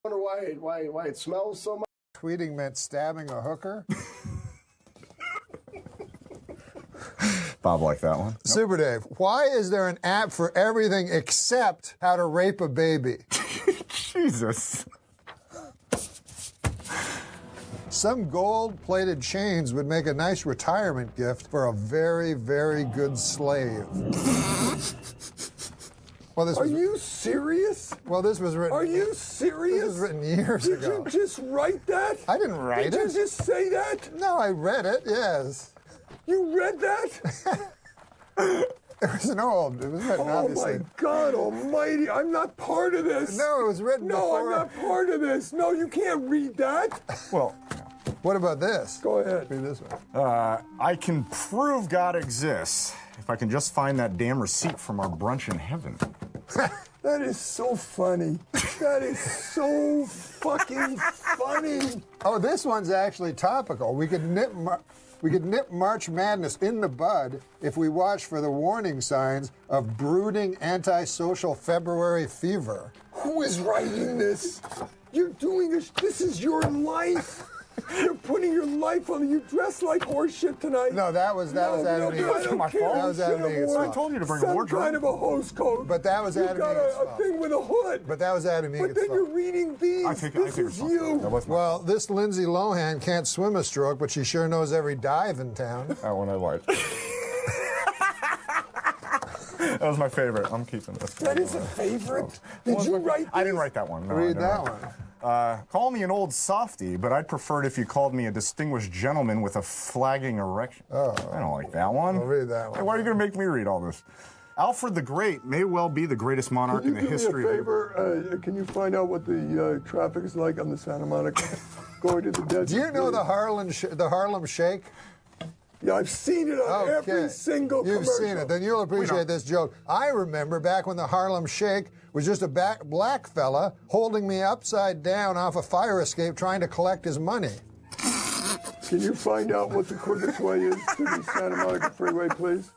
wonder why it smells so much. Tweeting meant stabbing a hooker. Bob liked that one. Super Dave, why is there an app for everything except how to rape a baby? Jesus. Some gold-plated chains would make a nice retirement gift for a very, very good slave. Well, Are you serious? Well, this was written... Are you serious? This was written years ago. Did you just write that? I didn't write it. Did you just say that? No, I read it, yes. You read that? It was an old... It was written, obviously. Oh, my God almighty. I'm not part of this. No, it was written No, before. I'm not part of this. No, you can't read that. Well, what about this? Go ahead. Read this one. I can prove God exists if I can just find that damn receipt from our brunch in heaven. That is so funny. That is so fucking funny. Oh, this one's actually topical. We could nip March Madness in the bud if we watch for the warning signs of brooding antisocial February fever. Who is writing this? You're doing this. This is your life. You're putting your life on. You dress like horse shit tonight. No, that was Adam I Egan's don't fault. care. That was Adam Egan's I fault. told you to bring a Some wardrobe. kind of a hose coat. But that was Adam You got Egan's a fault. thing with a hood. But that was Adam Egan's But then fault. you're reading these. I This take is responsibility. That you. was my Well, this Lindsay Lohan can't swim a stroke, but she sure knows every dive in town. That one I liked. That was my favorite. I'm keeping this. That is a favorite. Did you write this? I didn't write that one. No, I Read didn't that write one. Call me an old softy, but I'd prefer it if you called me a distinguished gentleman with a flagging erection. Oh. I don't like that one. I'll read that one. Hey, why are you going to make me read all this? Alfred the Great may well be the greatest monarch in the history Can you do me a of... favor? Can you find out what the traffic is like on the Santa Monica going to the desert? Do you know the Harlem Shake? Yeah, I've seen it on every single You've commercial. seen it. Then you'll appreciate this joke. I remember back when the Harlem Shake was just a black fella holding me upside down off a fire escape trying to collect his money. Can you find out what the quickest way is to the Santa Monica Freeway, please?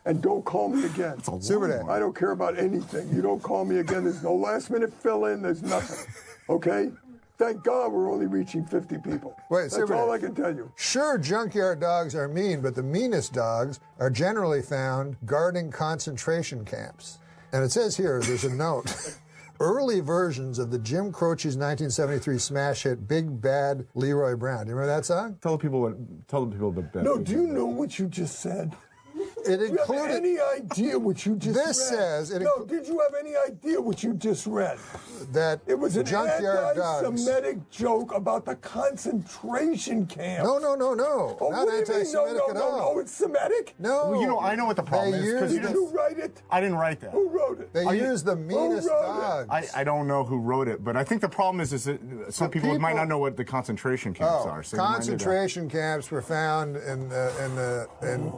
And don't call me again. Super Dave. I don't care about anything. You don't call me again. There's no last minute fill in. There's nothing. Okay? Thank God we're only reaching 50 people. Wait, That's all I can tell you. Sure, junkyard dogs are mean, but the meanest dogs are generally found guarding concentration camps. And it says here, there's a note. Early versions of the Jim Croce's 1973 smash hit Big Bad Leroy Brown. Do you remember that song? Tell the people the best. No, do you know what you just said? It Do you have included... any idea what you just read? This says... No, did you have any idea what you just read? That It was an junkyard dogs... anti-Semitic joke about the concentration camp. No. Oh, Not what do you mean? anti-Semitic at all. No, it's Semitic? No. Well, you know, I know what the problem is. 'cause Did you write it? I didn't write that. Who wrote it? They use the meanest wrote it? dogs. I don't know who wrote it, but I think the problem is that some people might not know what the concentration camps are. So you might need to- Concentration camps were found in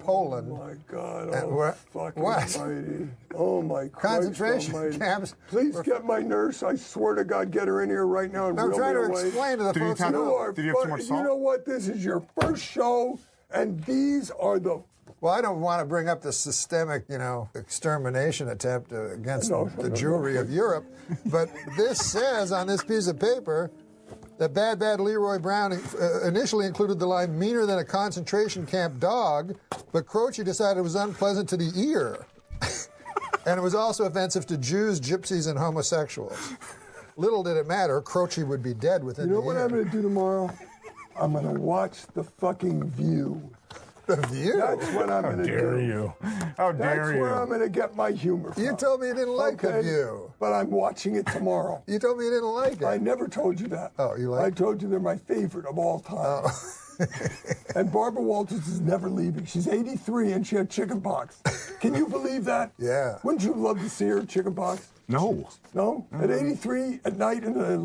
Poland. Oh, my God. And Oh, what- fucking what? almighty. Oh, my Christ Concentration almighty. camps Please were- get my nurse. I swear to God, get her in here right now and I'm reel trying me to away. explain to the Did you folks tell- who You know. are Did you have too much salt? You know what? This is your first show, and these are the... Well, I don't want to bring up the systemic, extermination attempt against the Jewry of Europe, but this says on this piece of paper that Bad Leroy Brown initially included the line meaner than a concentration camp dog, but Croce decided it was unpleasant to the ear. And it was also offensive to Jews, gypsies, and homosexuals. Little did it matter, Croce would be dead within You know the what year. I'm going to do tomorrow? I'm going to watch the fucking View. The View? That's what I'm going to do. How dare you? How dare That's you? where I'm going to get my humor from. You told me you didn't like The Okay, View. But I'm watching it tomorrow. You told me you didn't like it. I never told you that. Oh, you like I it? told you they're my favorite of all time. And Barbara Walters is never leaving. She's 83 and she had chickenpox. Can you believe that? Yeah. Wouldn't you love to see her chickenpox? No. No? At 83 at night in a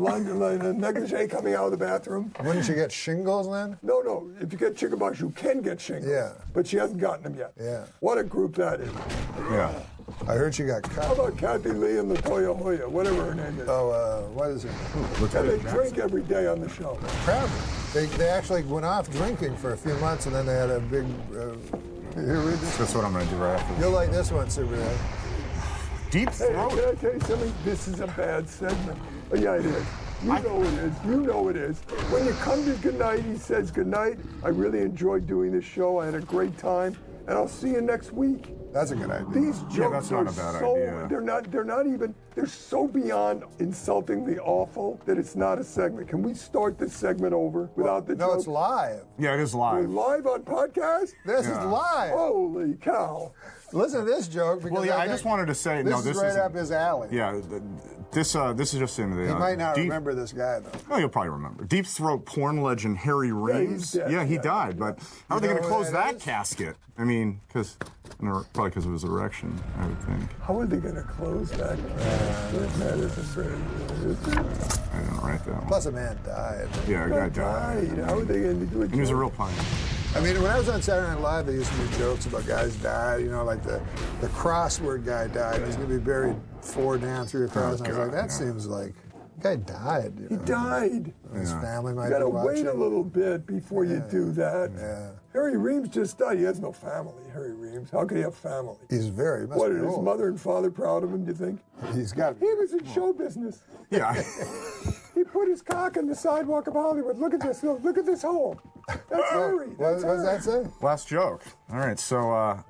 negligee coming out of the bathroom? Wouldn't you get shingles then? No. If you get chickenpox, you can get shingles. Yeah. But she hasn't gotten them yet. Yeah. What a group that is. Yeah. I heard she got How cut. about Kathy Lee and Latoya Hoya, whatever her name is? Oh, what is it? And they drink every day on the show. Proud. They actually went off drinking for a few months, and then they had a big... here, read this. That's what I'm going to do right after this. You'll like this one, Super Deep Hey, throat. can I tell you something? This is a bad segment. Oh, yeah, it is. You know it is. You know it is. When you come to goodnight, he says goodnight. I really enjoyed doing this show. I had a great time, and I'll see you next week. That's a good idea. These jokes that's not are a bad so idea. they're so beyond insultingly awful that it's not a segment. Can we start this segment over without the No, joke? it's live. Yeah, it is We're live. live on podcast? This is live. Holy cow. Listen to this joke. Because Well, yeah, I think just wanted to say, this no, is this right isn't- up his alley. Yeah, this is just into the. He might not deep, remember this guy, though. Oh, you'll probably remember. Deep throat porn legend Harry Reeves. dead. Yeah, he Yeah. died. But how are they know going to who close that that is? casket? I mean, probably because of his erection, I would think. How are they going to close that? That isn't very good, is it? I didn't write that one. Plus, a man died. Yeah, a guy died. How are they going to do it? And he was a real pioneer. I mean, when I was on Saturday Night Live, they used to do jokes about guys died. You know, like the crossword guy died. He's going to be buried 4 down, 3 across. And I was like, that seems like the guy died. You He know? died. His family might You be gotta watching. wait a little bit before you do that. Yeah. Harry Reeves just died. He has no family, Harry Reeves. How could he have family? He's very. What, are his mother and father proud of him, do you think? He's got. He was in show business. Yeah. He put his cock in the sidewalk of Hollywood. Look at this. Look at this hole. That's Harry. What That's does that Harry. say? Last joke. All right, so.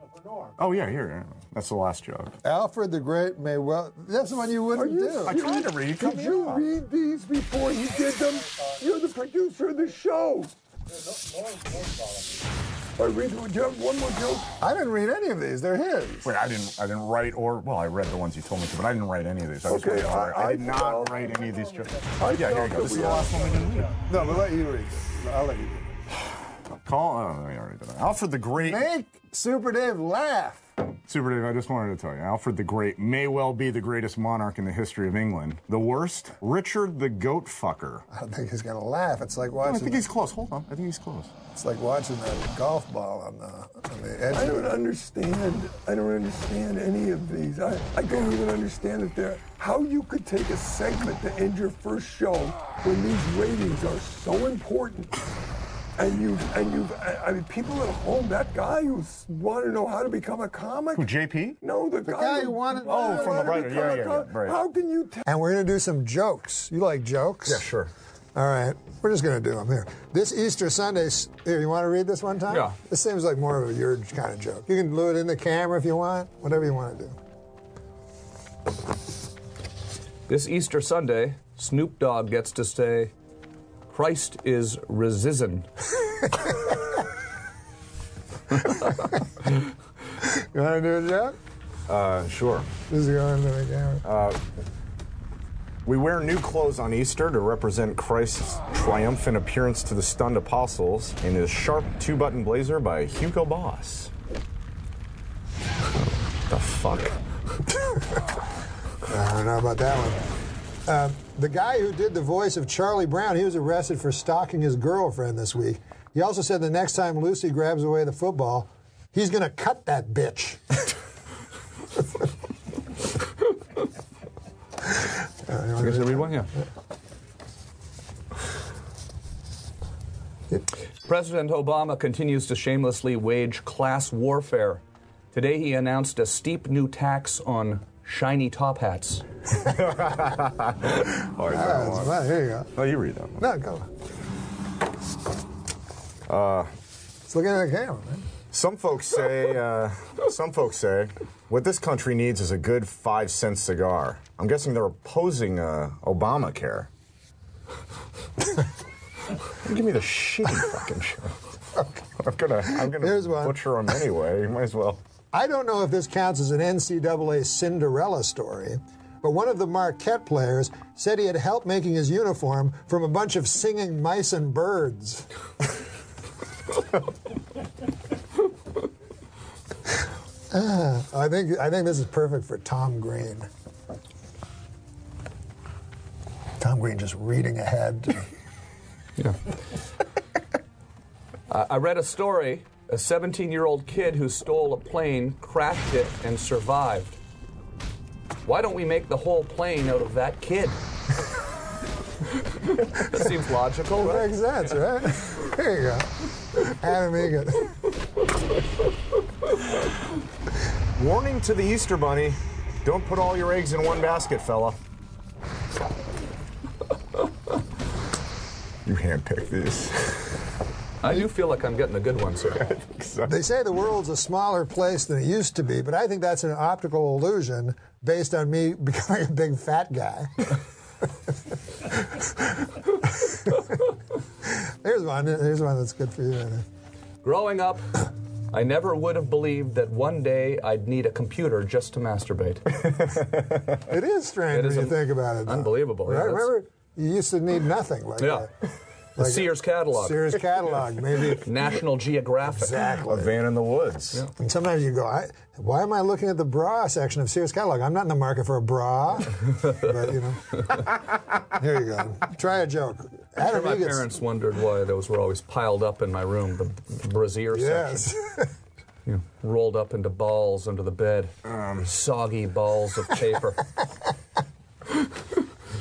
Oh, yeah, here. That's the last joke. Alfred the Great may well. That's the one you wouldn't you do. I tried to read. Did you read these before you did them? You're the producer of the show. All right, do you have one more joke? I didn't read any of these. They're his. Wait, I didn't write I read the ones you told me to, but I didn't write any of these. Okay, I did not felt- write any of these jokes. I Yeah, here you felt go. that This is we the last one we didn't read. No, but let you read it. I'll let you read I already did that. Alfred the Great. it. Make Super Dave laugh. Super Dave, I just wanted to tell you, Alfred the Great may well be the greatest monarch in the history of England. The worst, Richard the Goat Fucker. I don't think he's gonna laugh. It's like Oh, I watching. think he's close. Hold on. I think he's close. It's like watching that golf ball on the edge. I of don't it. understand. I don't understand any of these. I don't even understand that they're how you could take a segment to end your first show when these ratings are so important. I mean, people at home, that guy who wanted to know how to become a comic. Who, JP? No, the guy who wanted- Oh, from the to writer. become Yeah, a yeah, comic. right. How can you tell? And we're gonna do some jokes. You like jokes? Yeah, sure. All right, we're just gonna do them here. This Easter Sunday. Here, you want to read this one time? Yeah. This seems like more of your kind of joke. You can do it in the camera if you want. Whatever you want to do. This Easter Sunday, Snoop Dogg gets to say, Christ is risen. You want to do a joke? Sure. This is going to the camera. We wear new clothes on Easter to represent Christ's triumphant appearance to the stunned apostles in his sharp 2-button blazer by Hugo Boss. The fuck? I don't know about that one. The guy who did the voice of Charlie Brown, he was arrested for stalking his girlfriend this week. He also said the next time Lucy grabs away the football, he's going to cut that bitch. I guess I read one, yeah. President Obama continues to shamelessly wage class warfare. Today he announced a steep new tax on shiny top hats. Well, here you go. Oh, you read that one. No, go on. Let's look at the camera, man. Some folks say, what this country needs is a good 5-cent cigar. I'm guessing they're opposing Obamacare. Give me the shitty fucking show. I'm gonna Here's one. butcher them anyway. You might as well. I don't know if this counts as an NCAA Cinderella story, but one of the Marquette players said he had help making his uniform from a bunch of singing mice and birds. I think this is perfect for Tom Green. Tom Green just reading ahead. Yeah. I read a story. A 17-year-old kid who stole a plane, crashed it, and survived. Why don't we make the whole plane out of that kid? That seems logical, right? Makes sense, right? There you go. Adam Egan. Warning to the Easter Bunny: don't put all your eggs in one basket, fella. handpick these. I do feel like I'm getting a good one, sir. They say the world's a smaller place than it used to be, but I think that's an optical illusion based on me becoming a big fat guy. Here's one that's good for you, I think. Growing up, I never would have believed that one day I'd need a computer just to masturbate. It is strange when you think about it, though. Unbelievable. Right? Yeah, Remember, you used to need nothing like Yeah. that. The Sears catalog. Sears catalog, maybe. National Geographic. Exactly. A van in the woods. Yeah. And sometimes you go, why am I looking at the bra section of Sears catalog? I'm not in the market for a bra. But, you know. Here you go. Try a joke. I'm sure my parents wondered why those were always piled up in my room, the brassiere Yes. section. You know, rolled up into balls under the bed. Soggy balls of paper.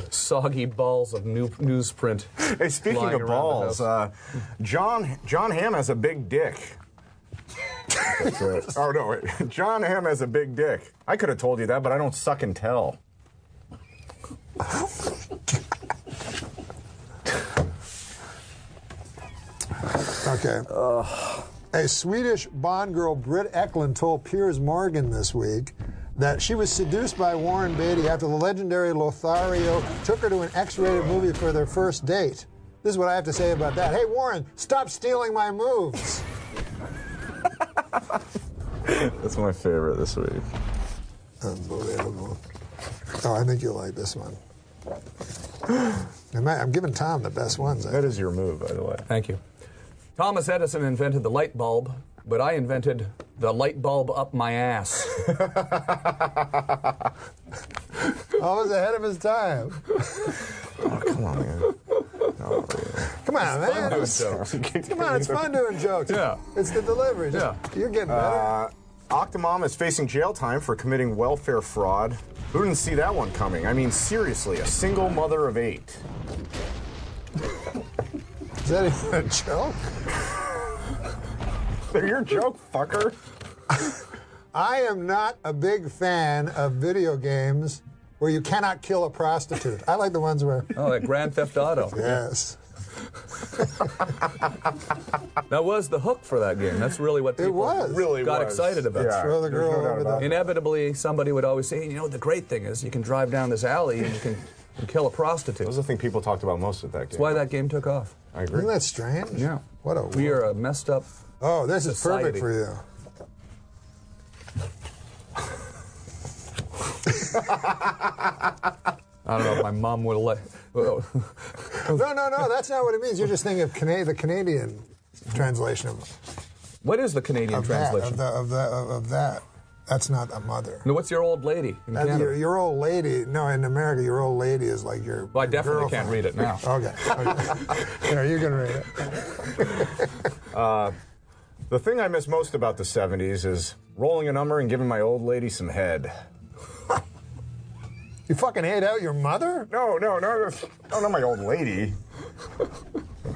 Soggy balls of newsprint. Hey, speaking of balls, John Hamm has a big dick. That's right. Oh, no, wait. John Hamm has a big dick. I could have told you that, but I don't suck and tell. Okay. A Swedish Bond girl, Britt Eklund, told Piers Morgan this week that she was seduced by Warren Beatty after the legendary Lothario took her to an X-rated movie for their first date. This is what I have to say about that. Hey, Warren, stop stealing my moves. That's my favorite this week. Unbelievable. Oh, I think you'll like this one. I'm giving Tom the best ones. That is your move, by the way. Thank you. Thomas Edison invented the light bulb, but I invented the light bulb up my ass. Always ahead of his time. Oh, come on, man. No, Come on, man. Come on, it's fun doing jokes. Yeah. It's the delivery. Yeah. You're getting better. Octomom is facing jail time for committing welfare fraud. Who didn't see that one coming? I mean, seriously, a single mother of 8. Is that even a joke? They're your joke, fucker. I am not a big fan of video games where you cannot kill a prostitute. I like the ones where... Oh, like Grand Theft Auto. Yes. That was the hook for that game. That's really what people got excited about. Yeah, Throw the girl over the... Inevitably, somebody would always say, you know, the great thing is you can drive down this alley and you can kill a prostitute. Those are the thing people talked about most at that game. That's why that game took off. I agree. Isn't that strange? Yeah. What a... We are a messed up Oh, this is perfect society. for you. I don't know if my mom would let... No, that's not what it means. You're just thinking of the Canadian translation of What is the Canadian translation? of that. That's not a mother. No, what's your old lady in Canada? Your old lady. No, in America, your old lady is like your. Well, I definitely girlfriend. can't read it now. Okay. Here, you can read it. The thing I miss most about the 70s is rolling a number and giving my old lady some head. You fucking ate out your mother? No, not my old lady.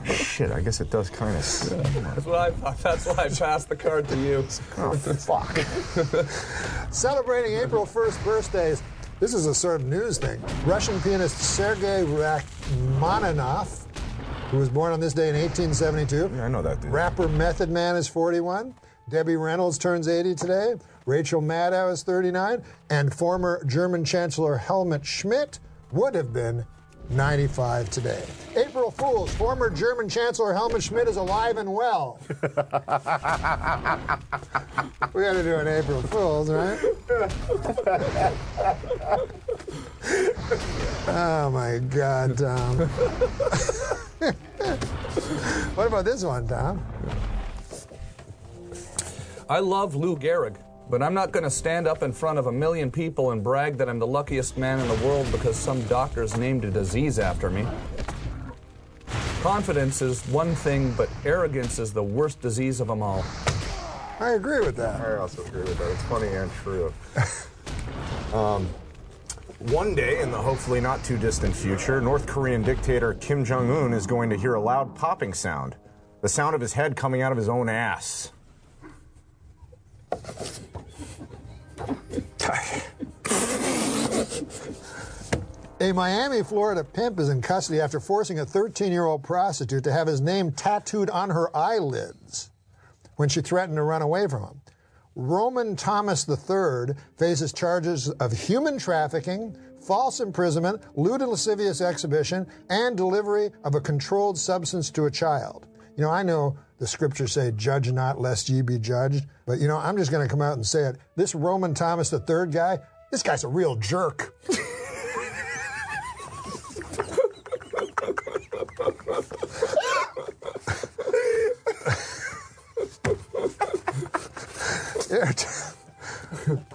Shit, I guess it does kind of. That's what I thought. That's why I passed the card to you. Oh, fuck. Celebrating April 1st birthdays. This is a sort of news thing. Russian pianist Sergei Rachmaninoff, who was born on this day in 1872. Yeah, I know that dude. Rapper Method Man is 41. Debbie Reynolds turns 80 today. Rachel Maddow is 39. And former German Chancellor Helmut Schmidt would have been 95 today. April Fools. Former German Chancellor Helmut Schmidt is alive and well. We got to do an April Fools, right? Oh, my God, Tom. What about this one, Tom? I love Lou Gehrig, but I'm not going to stand up in front of 1 million people and brag that I'm the luckiest man in the world because some doctor's named a disease after me. Confidence is one thing, but arrogance is the worst disease of them all. I agree with that. I also agree with that. It's funny and true. One day, in the hopefully not too distant future, North Korean dictator Kim Jong-un is going to hear a loud popping sound. The sound of his head coming out of his own ass. A Miami, Florida pimp is in custody after forcing a 13-year-old prostitute to have his name tattooed on her eyelids when she threatened to run away from him. Roman Thomas III faces charges of human trafficking, false imprisonment, lewd and lascivious exhibition, and delivery of a controlled substance to a child. You know, I know the scriptures say, judge not lest ye be judged, but, you know, I'm just going to come out and say it. This Roman Thomas III guy, this guy's a real jerk.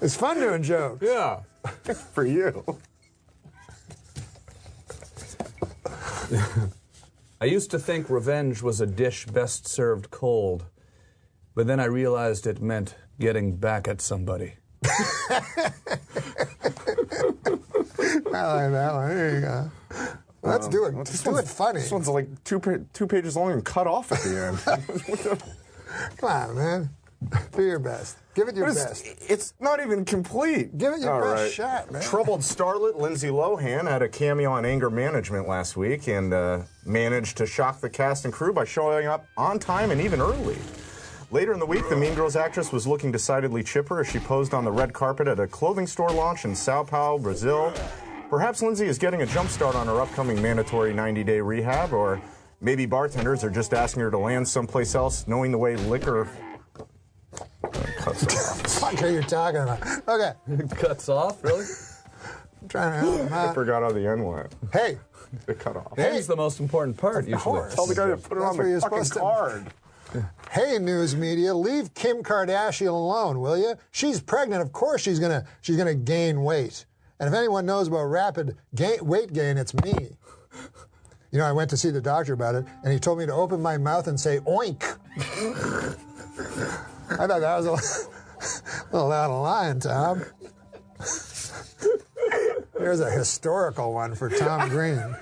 It's fun doing jokes. Yeah. For you. I used to think revenge was a dish best served cold, but then I realized it meant getting back at somebody. I like that one. There you go. Let's do it. Let's do it funny. This one's like two pages long and cut off at the end. Come on, man. Do your best. Give it your best. It's not even complete. Give it your best shot, man. Troubled starlet Lindsay Lohan had a cameo on Anger Management last week and managed to shock the cast and crew by showing up on time and even early. Later in the week, the Mean Girls actress was looking decidedly chipper as she posed on the red carpet at a clothing store launch in Sao Paulo, Brazil. Perhaps Lindsay is getting a jump start on her upcoming mandatory 90-day rehab, or maybe bartenders are just asking her to land someplace else, knowing the way liquor cuts off. What are you talking about? Okay. It cuts off, really? I'm trying to help him I out. forgot how the end went. Hey. It cut off. He's the most important part, usually. course. Tell the guy to put it That's on where the you're fucking supposed to- card. Hey, news media, leave Kim Kardashian alone, will you? She's pregnant. Of course she's gonna gain weight. And if anyone knows about rapid weight gain, it's me. You know, I went to see the doctor about it, and he told me to open my mouth and say, oink. I thought that was a little out of line, Tom. Here's a historical one for Tom Green.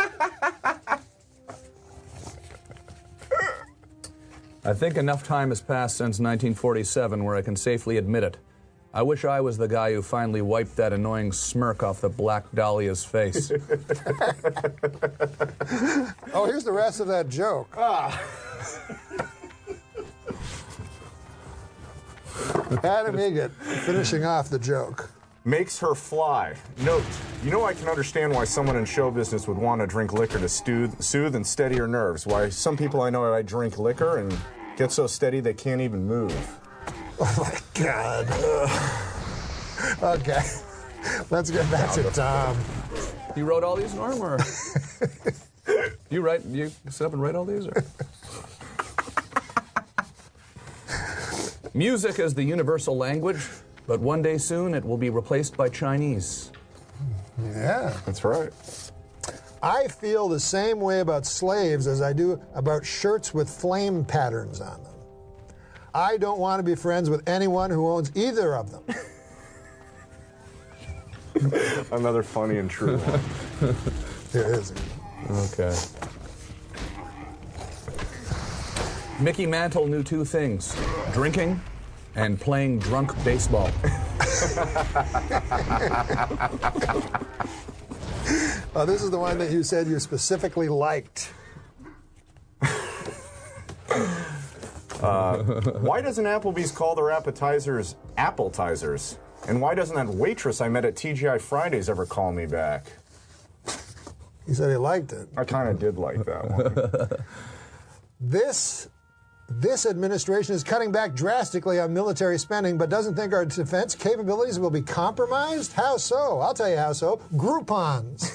I think enough time has passed since 1947 where I can safely admit it. I wish I was the guy who finally wiped that annoying smirk off the Black Dahlia's face. Oh, here's the rest of that joke. Adam Egan finishing off the joke. Makes her fly. Note, you know I can understand why someone in show business would want to drink liquor to soothe and steady her nerves. Why some people I know I drink liquor and get so steady they can't even move. Oh my God. Okay, let's get back to Tom. You wrote all these, Norm, or you sit up and write all these, or? Music is the universal language, but one day soon it will be replaced by Chinese. Yeah. That's right. I feel the same way about slaves as I do about shirts with flame patterns on them. I don't want to be friends with anyone who owns either of them. Another funny and true one. There is. Okay. Mickey Mantle knew two things: drinking and playing drunk baseball. Oh, this is the one that you said you specifically liked. Why doesn't Applebee's call their appetizers appletizers? And why doesn't that waitress I met at TGI Fridays ever call me back? He said he liked it. I kind of did like that one. This administration is cutting back drastically on military spending, but doesn't think our defense capabilities will be compromised? How so? I'll tell you how so. Groupons.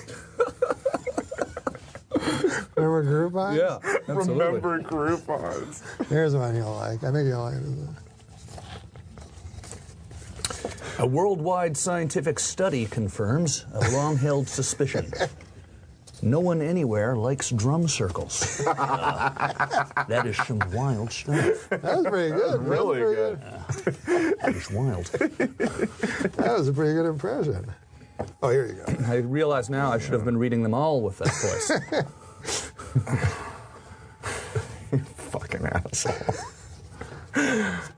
Remember Groupons? Yeah, absolutely. Remember Groupons. Here's one you'll like. I think you'll like it. A worldwide scientific study confirms a long-held suspicion. No one anywhere likes drum circles. That is some wild stuff. That was pretty good. Really good. That is wild. That was a pretty good impression. Oh, here you go. I realize now I should have been reading them all with that voice. You fucking asshole.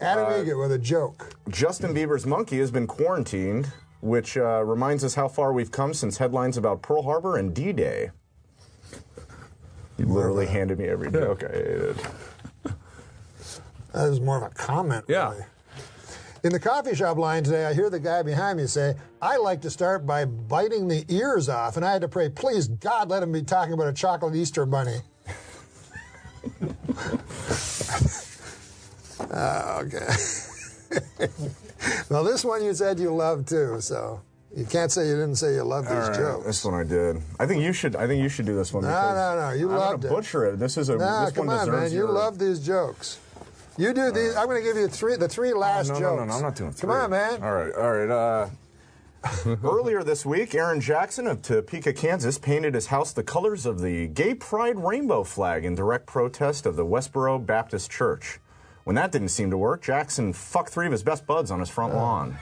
Adam Egan with a joke. Justin Bieber's monkey has been quarantined which reminds us how far we've come since headlines about Pearl Harbor and D-Day. You literally handed me every joke I hated. That was more of a comment, Yeah. really. In the coffee shop line today, I hear the guy behind me say, I like to start by biting the ears off, and I had to pray, please, God, let him be talking about a chocolate Easter bunny. Okay. Well, this one you said you loved too, so you can't say you didn't say you loved these jokes. This one I did. I think you should do this one. No, you I'm loved gonna butcher it. This is a. No, this come one on, deserves man. You your- love these jokes. You do these. I'm going to give you the three last jokes. No, I'm not doing three. Come on, man. All right. Earlier this week, Aaron Jackson of Topeka, Kansas, painted his house the colors of the Gay Pride rainbow flag in direct protest of the Westboro Baptist Church. When that didn't seem to work, Jackson fucked 3 of his best buds on his front lawn.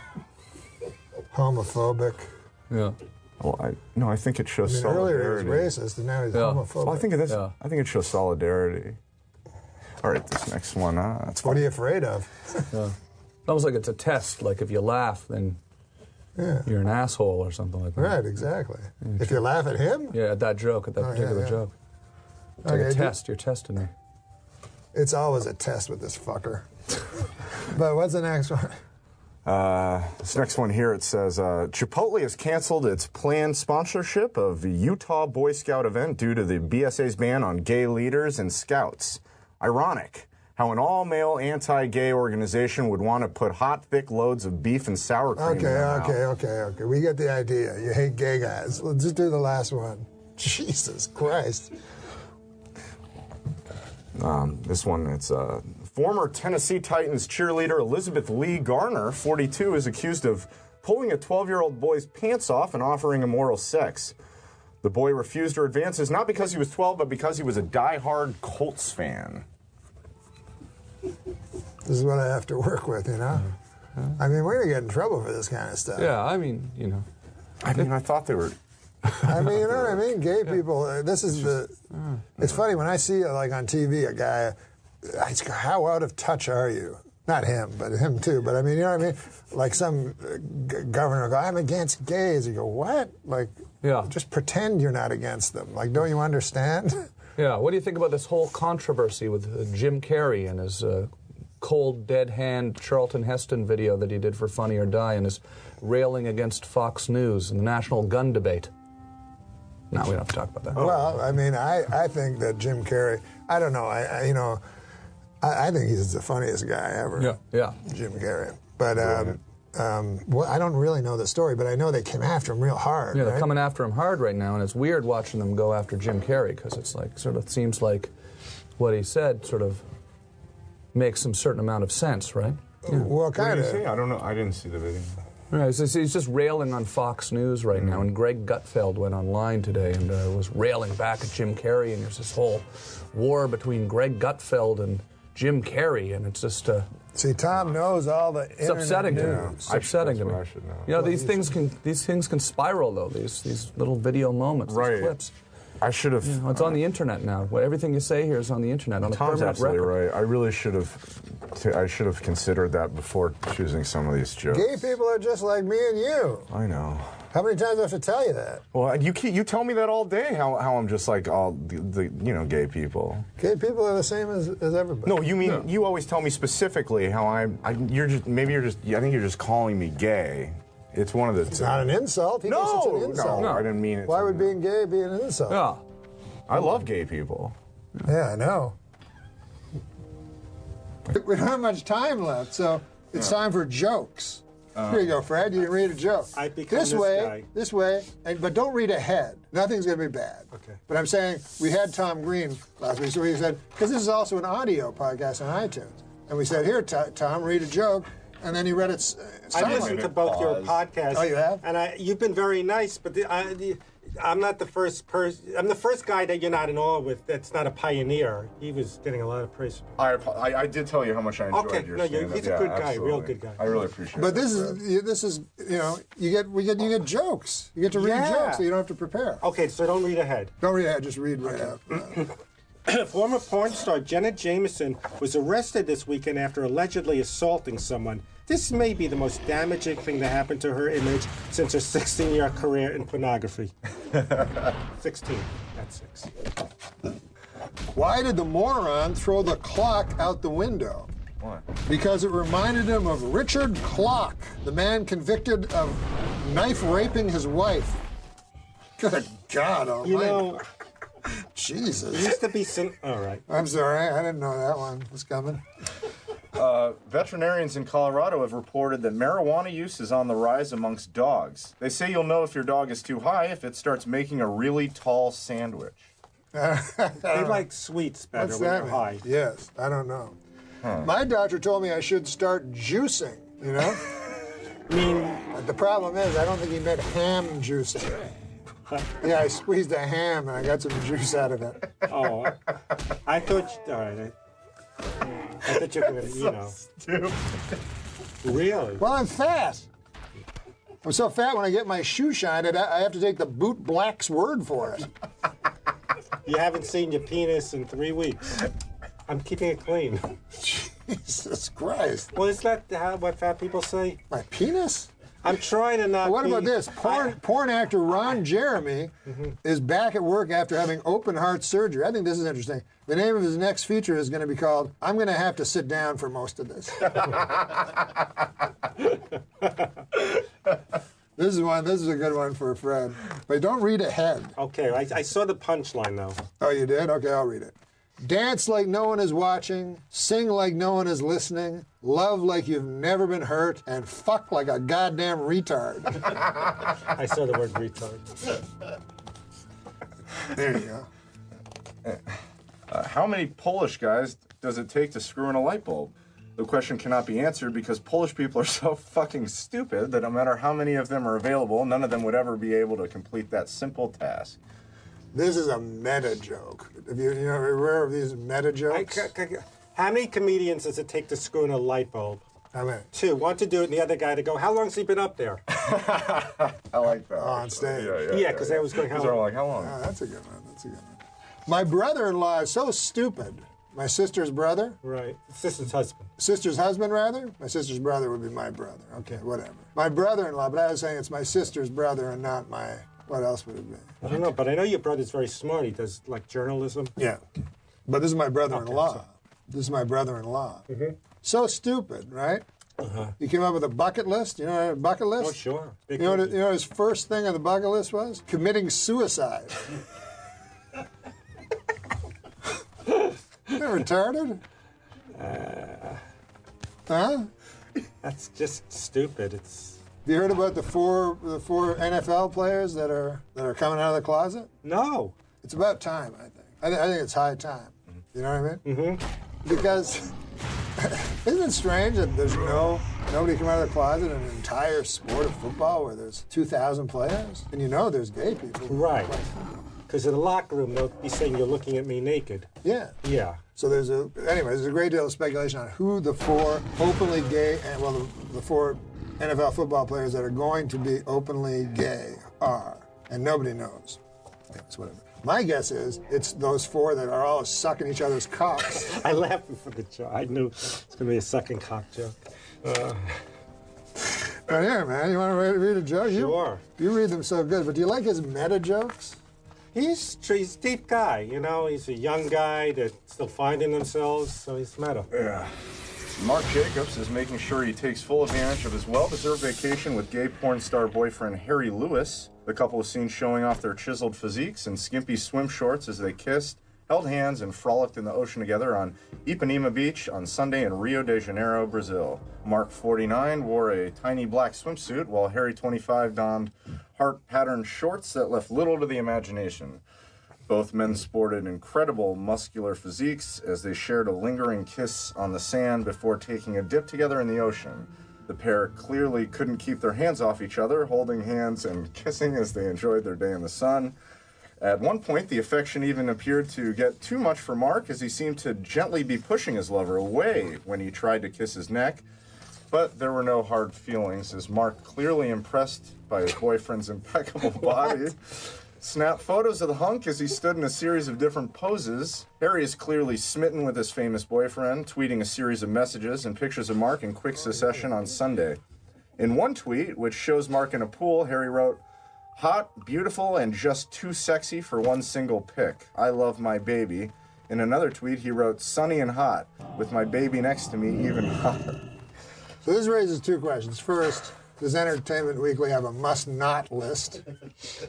Homophobic. Yeah. Well, I think it shows Earlier solidarity. he was racist, and now he's homophobic. Well, I think it shows solidarity. All right, this next one. That's What are you afraid of? Almost like it's a test. Like if you laugh, then you're an asshole or something like that. Right, exactly. If you laugh at him, Yeah, at that joke, at that particular joke. It's like a test. You're testing me. it's always a test with this fucker. But what's the next one? This next one here, it says, Chipotle has canceled its planned sponsorship of the Utah Boy Scout event due to the BSA's ban on gay leaders and scouts. Ironic how an all-male anti-gay organization would want to put hot, thick loads of beef and sour cream in their mouth. Okay. We get the idea. You hate gay guys. Let's just do the last one. Jesus Christ. This one, it's former Tennessee Titans cheerleader Elizabeth Lee Garner, 42, is accused of pulling a 12-year-old boy's pants off and offering him oral sex. The boy refused her advances not because he was 12, but because he was a die-hard Colts fan. This is what I have to work with, you know? I mean, we're going to get in trouble for this kind of stuff. Yeah, I mean, you know. I mean, I thought they were... I mean, you know what I mean? Gay people, this is the... It's funny, when I see, like, on TV, a guy, I just go, how out of touch are you? Not him, but him too. But, I mean, you know what I mean? Like some governor will go, I'm against gays. You go, what? Like, just pretend you're not against them. Like, don't you understand? Yeah, what do you think about this whole controversy with Jim Carrey and his cold, dead hand Charlton Heston video that he did for Funny or Die and his railing against Fox News and the national gun debate? No, we don't have to talk about that. Well, I mean, I think that Jim Carrey, I don't know, I think he's the funniest guy ever. Yeah. Jim Carrey. But well, I don't really know the story, but I know they came after him real hard. Yeah, they're right? coming after him hard right now, and it's weird watching them go after Jim Carrey because it's like sort of seems like what he said sort of makes some certain amount of sense, right? Well, What kind did of. you say? I don't know. I didn't see the video. Right, he's just railing on Fox News right now, and Greg Gutfeld went online today and was railing back at Jim Carrey, and there's this whole war between Greg Gutfeld and Jim Carrey, and it's just See, Tom knows all the it's upsetting to me. It's upsetting to me. I should know. You know, these things can spiral though. These little video moments, these Right. clips. I should have. You know, it's on the internet now. Everything you say here is on the internet on a Tom's permanent absolutely record. right. I really should have. I should have considered that before choosing some of these jokes. Gay people are just like me and you. I know. How many times do I have to tell you that? Well, you tell me that all day. How I'm just like all the gay people. Gay people are the same as everybody. No, you mean you always tell me specifically how I think you're just calling me gay. It's one of the. It's not an insult. He thinks it's an insult. No, I didn't mean it. Why would being gay be an insult? Yeah. I love gay people. Yeah, I know. We don't have much time left, so it's time for jokes. Here you go, Fred. You can read a joke. I become this guy. This way, but don't read ahead. Nothing's going to be bad. Okay. But I'm saying we had Tom Green last week, so we said, because this is also an audio podcast on iTunes. And we said, here, Tom, read a joke. And then he read it I silently. listened to both your podcasts. Oh, you have? And you've been very nice, but I'm not the first person. I'm the first guy that you're not in awe with. That's not a pioneer. He was getting a lot of praise. I did tell you how much I enjoyed Okay, your no, stand-up. he's a good guy, real good guy. I really appreciate it. But this is you get jokes. You get to read Yeah. jokes, so you don't have to prepare. Okay, so don't read ahead. Don't read ahead, just read right out. Former porn star Jenna Jameson was arrested this weekend after allegedly assaulting someone This may be the most damaging thing that happened to her image since her 16-year career in pornography. 16, not 6. Why did the moron throw the clock out the window? Why? Because it reminded him of Richard Clock, the man convicted of knife raping his wife. Good God almighty. You know, Jesus. there used to be some... All right. I'm sorry, I didn't know that one was coming. Veterinarians in Colorado have reported that marijuana use is on the rise amongst dogs. They say you'll know if your dog is too high if it starts making a really tall sandwich. They like sweets better What's when that they're mean? high. Yes, I don't know. My doctor told me I should start juicing, you know? I mean, The problem is, I don't think he meant ham juicing. Yeah, I squeezed a ham and I got some juice out of it. oh, I thought... All right. I thought you were going to, you know... Stupid. Really? Well, I'm fat. I'm so fat when I get my shoe shined, I have to take the boot black's word for it. You haven't seen your penis in 3 weeks. I'm keeping it clean. Jesus Christ. Well, is that what fat people say? My penis? I'm trying to not What be... about this? Porn actor Ron Jeremy is back at work after having open heart surgery. I think this is interesting. The name of his next feature is going to be called, I'm going to have to sit down for most of this. This is a good one for Fred. But don't read ahead. Okay, I saw the punchline, though. Oh, you did? Okay, I'll read it. Dance like no one is watching, sing like no one is listening, love like you've never been hurt, and fuck like a goddamn retard. I saw the word retard. There you go. How many Polish guys does it take to screw in a light bulb? The question cannot be answered because Polish people are so fucking stupid that no matter how many of them are available, none of them would ever be able to complete that simple task. This is a meta joke. Have you aware of these meta jokes? How many comedians does it take to screw in a light bulb? How many? 2. One to do it, and the other guy to go, how long's he been up there? I like that. On stage. Yeah, because I was going, how They're long? like, how long? Oh, that's a good one. That's a good one. My brother-in-law is so stupid. My sister's brother? Right. Sister's husband. Sister's husband, rather? My sister's brother would be my brother. Okay, whatever. My brother-in-law, but I was saying it's my sister's brother and not my... What else would it be? I don't know, but I know your brother's very smart. He does, like, journalism. Yeah. But this is my brother-in-law. Okay, This is my brother-in-law. So stupid, right? He came up with a bucket list. You know a bucket list? Oh, sure. You know what his first thing on the bucket list was? Committing suicide. You're retarded? Huh? That's just stupid. It's... Have you heard about the four NFL players that are coming out of the closet? No. It's about time, I think. I think it's high time. You know what I mean? Because isn't it strange that there's nobody come out of the closet in an entire sport of football where there's 2,000 players, and you know there's gay people. Right. Because in the locker room, they'll be saying you're looking at me naked. Yeah. Yeah. So there's a great deal of speculation on who the 4 openly gay, and the 4 NFL football players that are going to be openly gay are, and nobody knows. It's whatever. My guess is it's those 4 that are all sucking each other's cocks. I laughed before the joke. I knew it's going to be a sucking cock joke. But here, man, you want to read a joke? Sure. You read them so good, but do you like his meta jokes? He's a deep guy, you know. He's a young guy that's still finding themselves, so he's meta. Yeah. Mark Jacobs is making sure he takes full advantage of his well-deserved vacation with gay porn star boyfriend Harry Lewis. The couple was seen showing off their chiseled physiques in skimpy swim shorts as they kissed, held hands, and frolicked in the ocean together on Ipanema Beach on Sunday in Rio de Janeiro, Brazil. Mark, 49, wore a tiny black swimsuit, while Harry, 25, donned heart-patterned shorts that left little to the imagination. Both men sported incredible muscular physiques as they shared a lingering kiss on the sand before taking a dip together in the ocean. The pair clearly couldn't keep their hands off each other, holding hands and kissing as they enjoyed their day in the sun. At one point, the affection even appeared to get too much for Mark as he seemed to gently be pushing his lover away when he tried to kiss his neck. But there were no hard feelings as Mark, clearly impressed by his boyfriend's impeccable body, Snap photos of the hunk as he stood in a series of different poses. Harry is clearly smitten with his famous boyfriend, tweeting a series of messages and pictures of Mark in quick succession on Sunday. In one tweet, which shows Mark in a pool, Harry wrote, "Hot, beautiful, and just too sexy for one single pic. I love my baby." In another tweet, he wrote, "Sunny and hot, with my baby next to me even hotter." So this raises two questions. First, does Entertainment Weekly have a must-not list?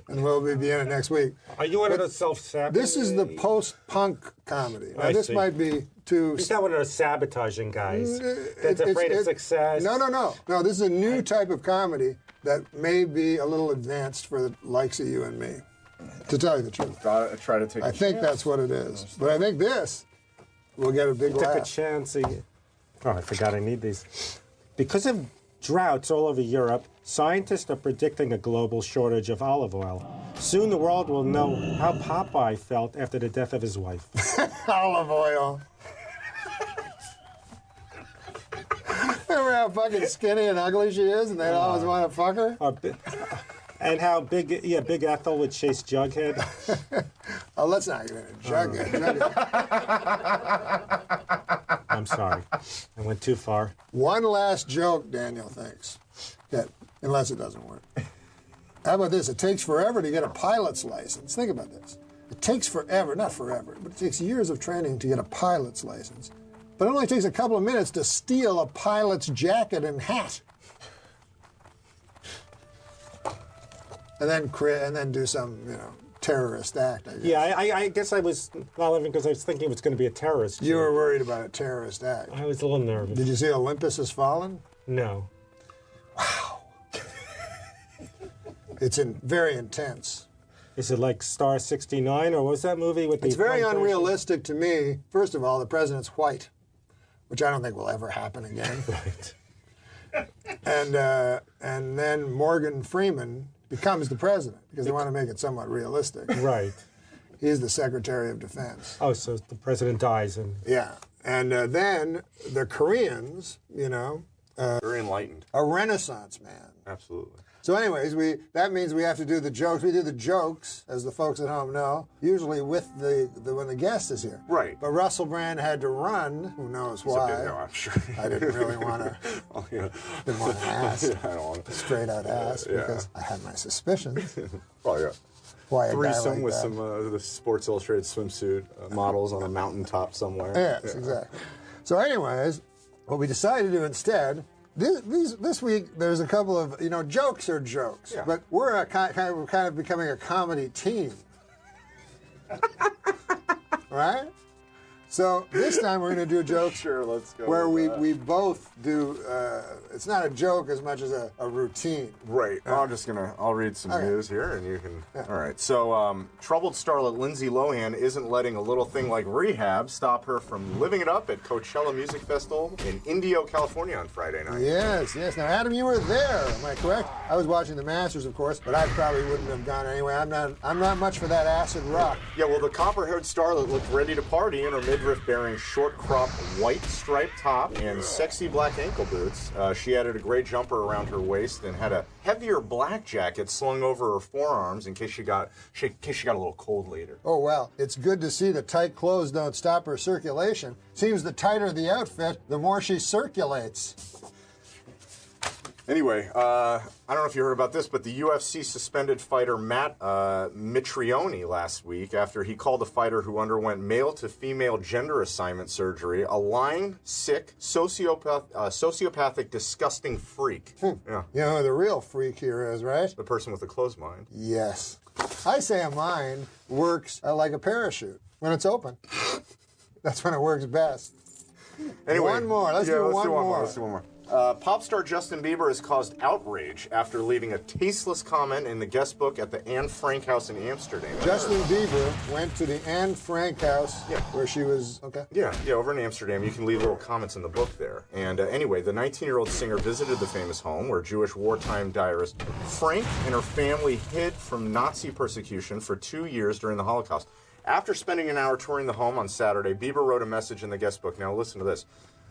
And we'll be in it next week. Are you one of those self-sabotaging? This is the post-punk comedy. Now, this might be too... He's not one of those sabotaging guys that's afraid of success. No. No, this is a new type of comedy that may be a little advanced for the likes of you and me, to tell you the truth. Try to take I think that's what it is. But I think this will get a big Took a laugh. chance. Oh, I forgot I need these. Because of droughts all over Europe, scientists are predicting a global shortage of olive oil. Soon the world will know how Popeye felt after the death of his wife. Olive oil. Remember how fucking skinny and ugly she is, and they always want to fuck her? And how Big Ethel would chase Jughead. Oh, let's not get into Jughead. I'm sorry. I went too far. One last joke, Daniel thinks. Unless it doesn't work. How about this? It takes forever to get a pilot's license. Think about this. It takes forever, not forever, but it takes years of training to get a pilot's license. But it only takes a couple of minutes to steal a pilot's jacket and hat. And then do some, terrorist act, I guess. Yeah, I guess I was not living because I was thinking it was going to be a terrorist. You were worried about a terrorist act. I was a little nervous. Did you see Olympus Has Fallen? No. Wow. It's very intense. Is it like Star 69, or was that movie with the... It's very plantation? unrealistic to me. First of all, the president's white, which I don't think will ever happen again. Right. And then Morgan Freeman becomes the president because they want to make it somewhat realistic. Right. He's the Secretary of Defense. Oh, so the president dies and... Yeah. And then the Koreans, very enlightened. a Renaissance man. Absolutely. So anyways, that means we have to do the jokes. We do the jokes, as the folks at home know, usually with when the guest is here. Right. But Russell Brand had to run. Who knows why? I'm sure. I didn't really want to. Didn't want to ask. I don't want to. Straight out ask because I had my suspicions. Oh yeah. Why a guy Threesome like with that. some of the Sports Illustrated swimsuit models on a mountaintop somewhere. Yes, exactly. So anyways, what we decided to do instead. This week, there's a couple of, jokes are jokes, but we're kind of becoming a comedy team. Right? So this time we're going to do jokes Sure, let's go. where with that. we both do, it's not a joke as much as a routine. Right. I'll read some news here and you can. All right. So, troubled starlet Lindsay Lohan isn't letting a little thing like rehab stop her from living it up at Coachella Music Festival in Indio, California on Friday night. Yes. Now, Adam, you were there. Am I correct? I was watching the Masters, of course, but I probably wouldn't have gone anyway. I'm not much for that acid rock. Yeah, well, the copper-haired starlet looked ready to party in her midriff bearing short crop white striped top and sexy black ankle boots. She added a gray jumper around her waist and had a heavier black jacket slung over her forearms in case she got a little cold later. Oh, well, it's good to see the tight clothes don't stop her circulation. Seems the tighter the outfit, the more she circulates. Anyway, I don't know if you heard about this, but the UFC suspended fighter Matt Mitrione last week after he called a fighter who underwent male-to-female gender assignment surgery a lying, sick, sociopathic, disgusting freak. Yeah. You know who the real freak here is, right? The person with the closed mind. Yes. I say a mind works like a parachute when it's open. That's when it works best. Anyway, one more. Let's do one more. Pop star Justin Bieber has caused outrage after leaving a tasteless comment in the guest book at the Anne Frank House in Amsterdam. Justin Bieber went to the Anne Frank House where she was, okay? Yeah, over in Amsterdam. You can leave little comments in the book there. And anyway, the 19-year-old singer visited the famous home where Jewish wartime diarist Frank and her family hid from Nazi persecution for 2 years during the Holocaust. After spending an hour touring the home on Saturday, Bieber wrote a message in the guest book. Now listen to this.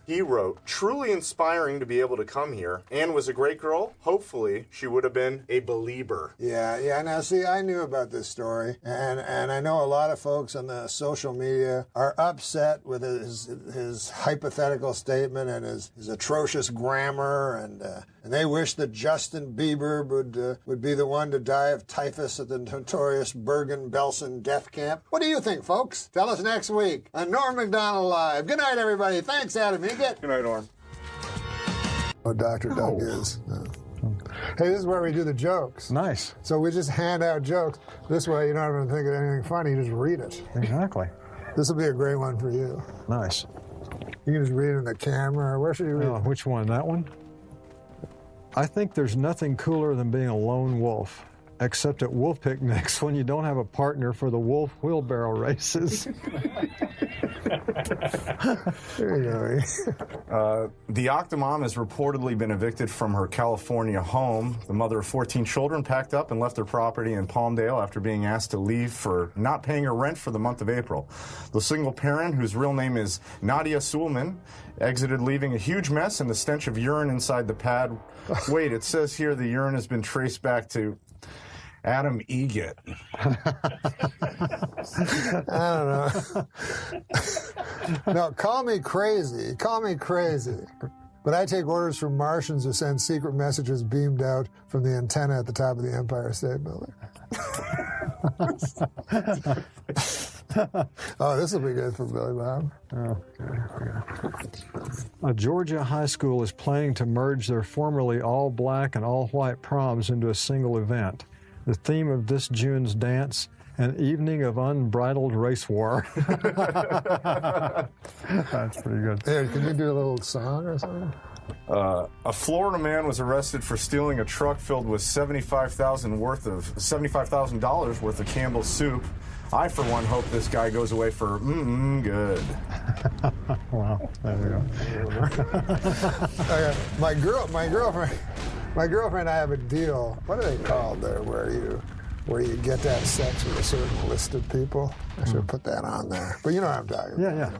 He wrote, truly inspiring to be able to come here. Anne was a great girl. Hopefully, she would have been a believer. Yeah. Now, see, I knew about this story, and I know a lot of folks on the social media are upset with his hypothetical statement and his atrocious grammar, and they wish that Justin Bieber would be the one to die of typhus at the notorious Bergen-Belsen death camp. What do you think, folks? Tell us next week on Norm Macdonald Live. Good night, everybody. Thanks, Adam Eget. Good night, Norm. Oh, Dr. Doug is. Hey, this is where we do the jokes. Nice. So we just hand out jokes. This way, you don't have to think of anything funny. You just read it. Exactly. This will be a great one for you. Nice. You can just read it in the camera. Where should you read it? Which one? That one? I think there's nothing cooler than being a lone wolf, except at wolf picnics when you don't have a partner for the wolf wheelbarrow races. There you go. The Octomom has reportedly been evicted from her California home. The mother of 14 children packed up and left her property in Palmdale after being asked to leave for not paying her rent for the month of April. The single parent, whose real name is Nadia Suleman, exited leaving a huge mess and the stench of urine inside the pad. Wait, it says here the urine has been traced back to Adam Eget. I don't know. No, call me crazy. Call me crazy. But I take orders from Martians who send secret messages beamed out from the antenna at the top of the Empire State Building. Oh, this will be good for Billy Bob. A Georgia high school is planning to merge their formerly all-black and all-white proms into a single event. The theme of this June's dance, an evening of unbridled race war. That's pretty good. Hey, can you do a little song or something? A Florida man was arrested for stealing a truck filled with $75,000 worth of Campbell's soup. I, for one, hope this guy goes away for good. Wow, there we go. Okay. My girlfriend and I have a deal. What are they called there, where you get to have sex with a certain list of people? I should put that on there. But you know what I'm talking about. Yeah.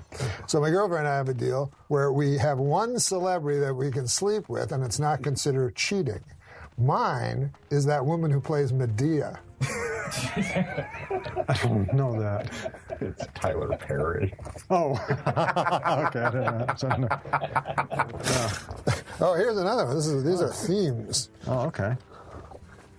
So my girlfriend and I have a deal where we have one celebrity that we can sleep with, and it's not considered cheating. Mine is that woman who plays Medea. I don't know that. It's Tyler Perry. Oh, okay. I didn't know. Oh, here's another one. These are themes. Oh, okay.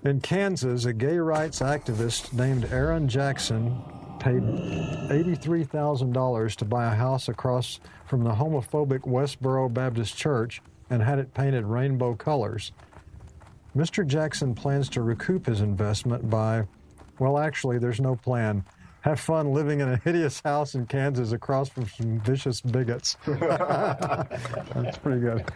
In Kansas, a gay rights activist named Aaron Jackson paid $83,000 to buy a house across from the homophobic Westboro Baptist Church and had it painted rainbow colors. Mr. Jackson plans to recoup his investment by, well, actually, there's no plan. Have fun living in a hideous house in Kansas across from some vicious bigots. That's pretty good.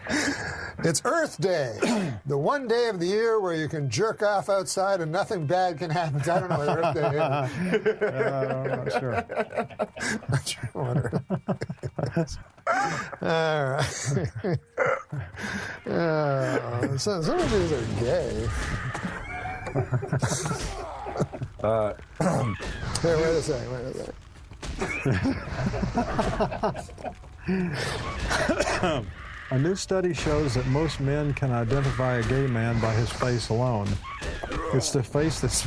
It's Earth Day, the one day of the year where you can jerk off outside and nothing bad can happen. I don't know what Earth Day is. I'm not sure. Not sure what Earth All right. Some of these are gay. Here, wait a second. A new study shows that most men can identify a gay man by his face alone. It's the face that's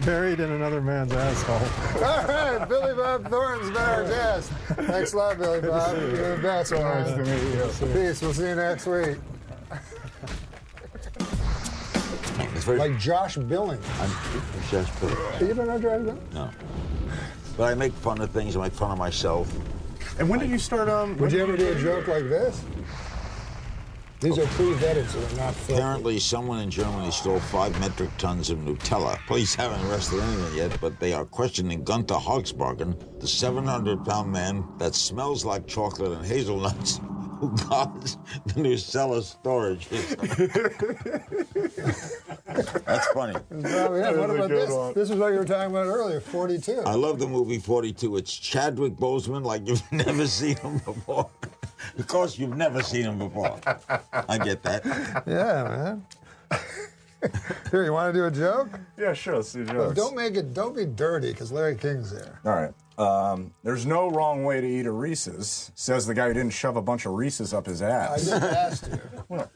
buried in another man's asshole. All right, Billy Bob Thornton's been our guest. Thanks a lot, Billy Bob. You're the best. Nice to meet you. Peace. We'll see you next week. Like Josh Billings. I'm Josh Billings. You don't know Josh Billings? No. But I make fun of things. I make fun of myself. And when did you start? Would you ever do a joke like this? These are pre-vetted, so they're not filthy. Apparently, someone in Germany stole 5 metric tons of Nutella. Police haven't arrested anyone yet, but they are questioning Gunther Hogsbargen, the 700-pound man that smells like chocolate and hazelnuts, who guards the Nutella storage. That's funny. Yeah, what about this? This is what you were talking about earlier, 42. I love the movie 42. It's Chadwick Boseman like you've never seen him before. Of course, you've never seen him before. I get that. Yeah, man. Here, you want to do a joke? Yeah, sure. Let's do jokes. Don't be dirty, because Larry King's there. All right. There's no wrong way to eat a Reese's, says the guy who didn't shove a bunch of Reese's up his I ass. just asked you. What?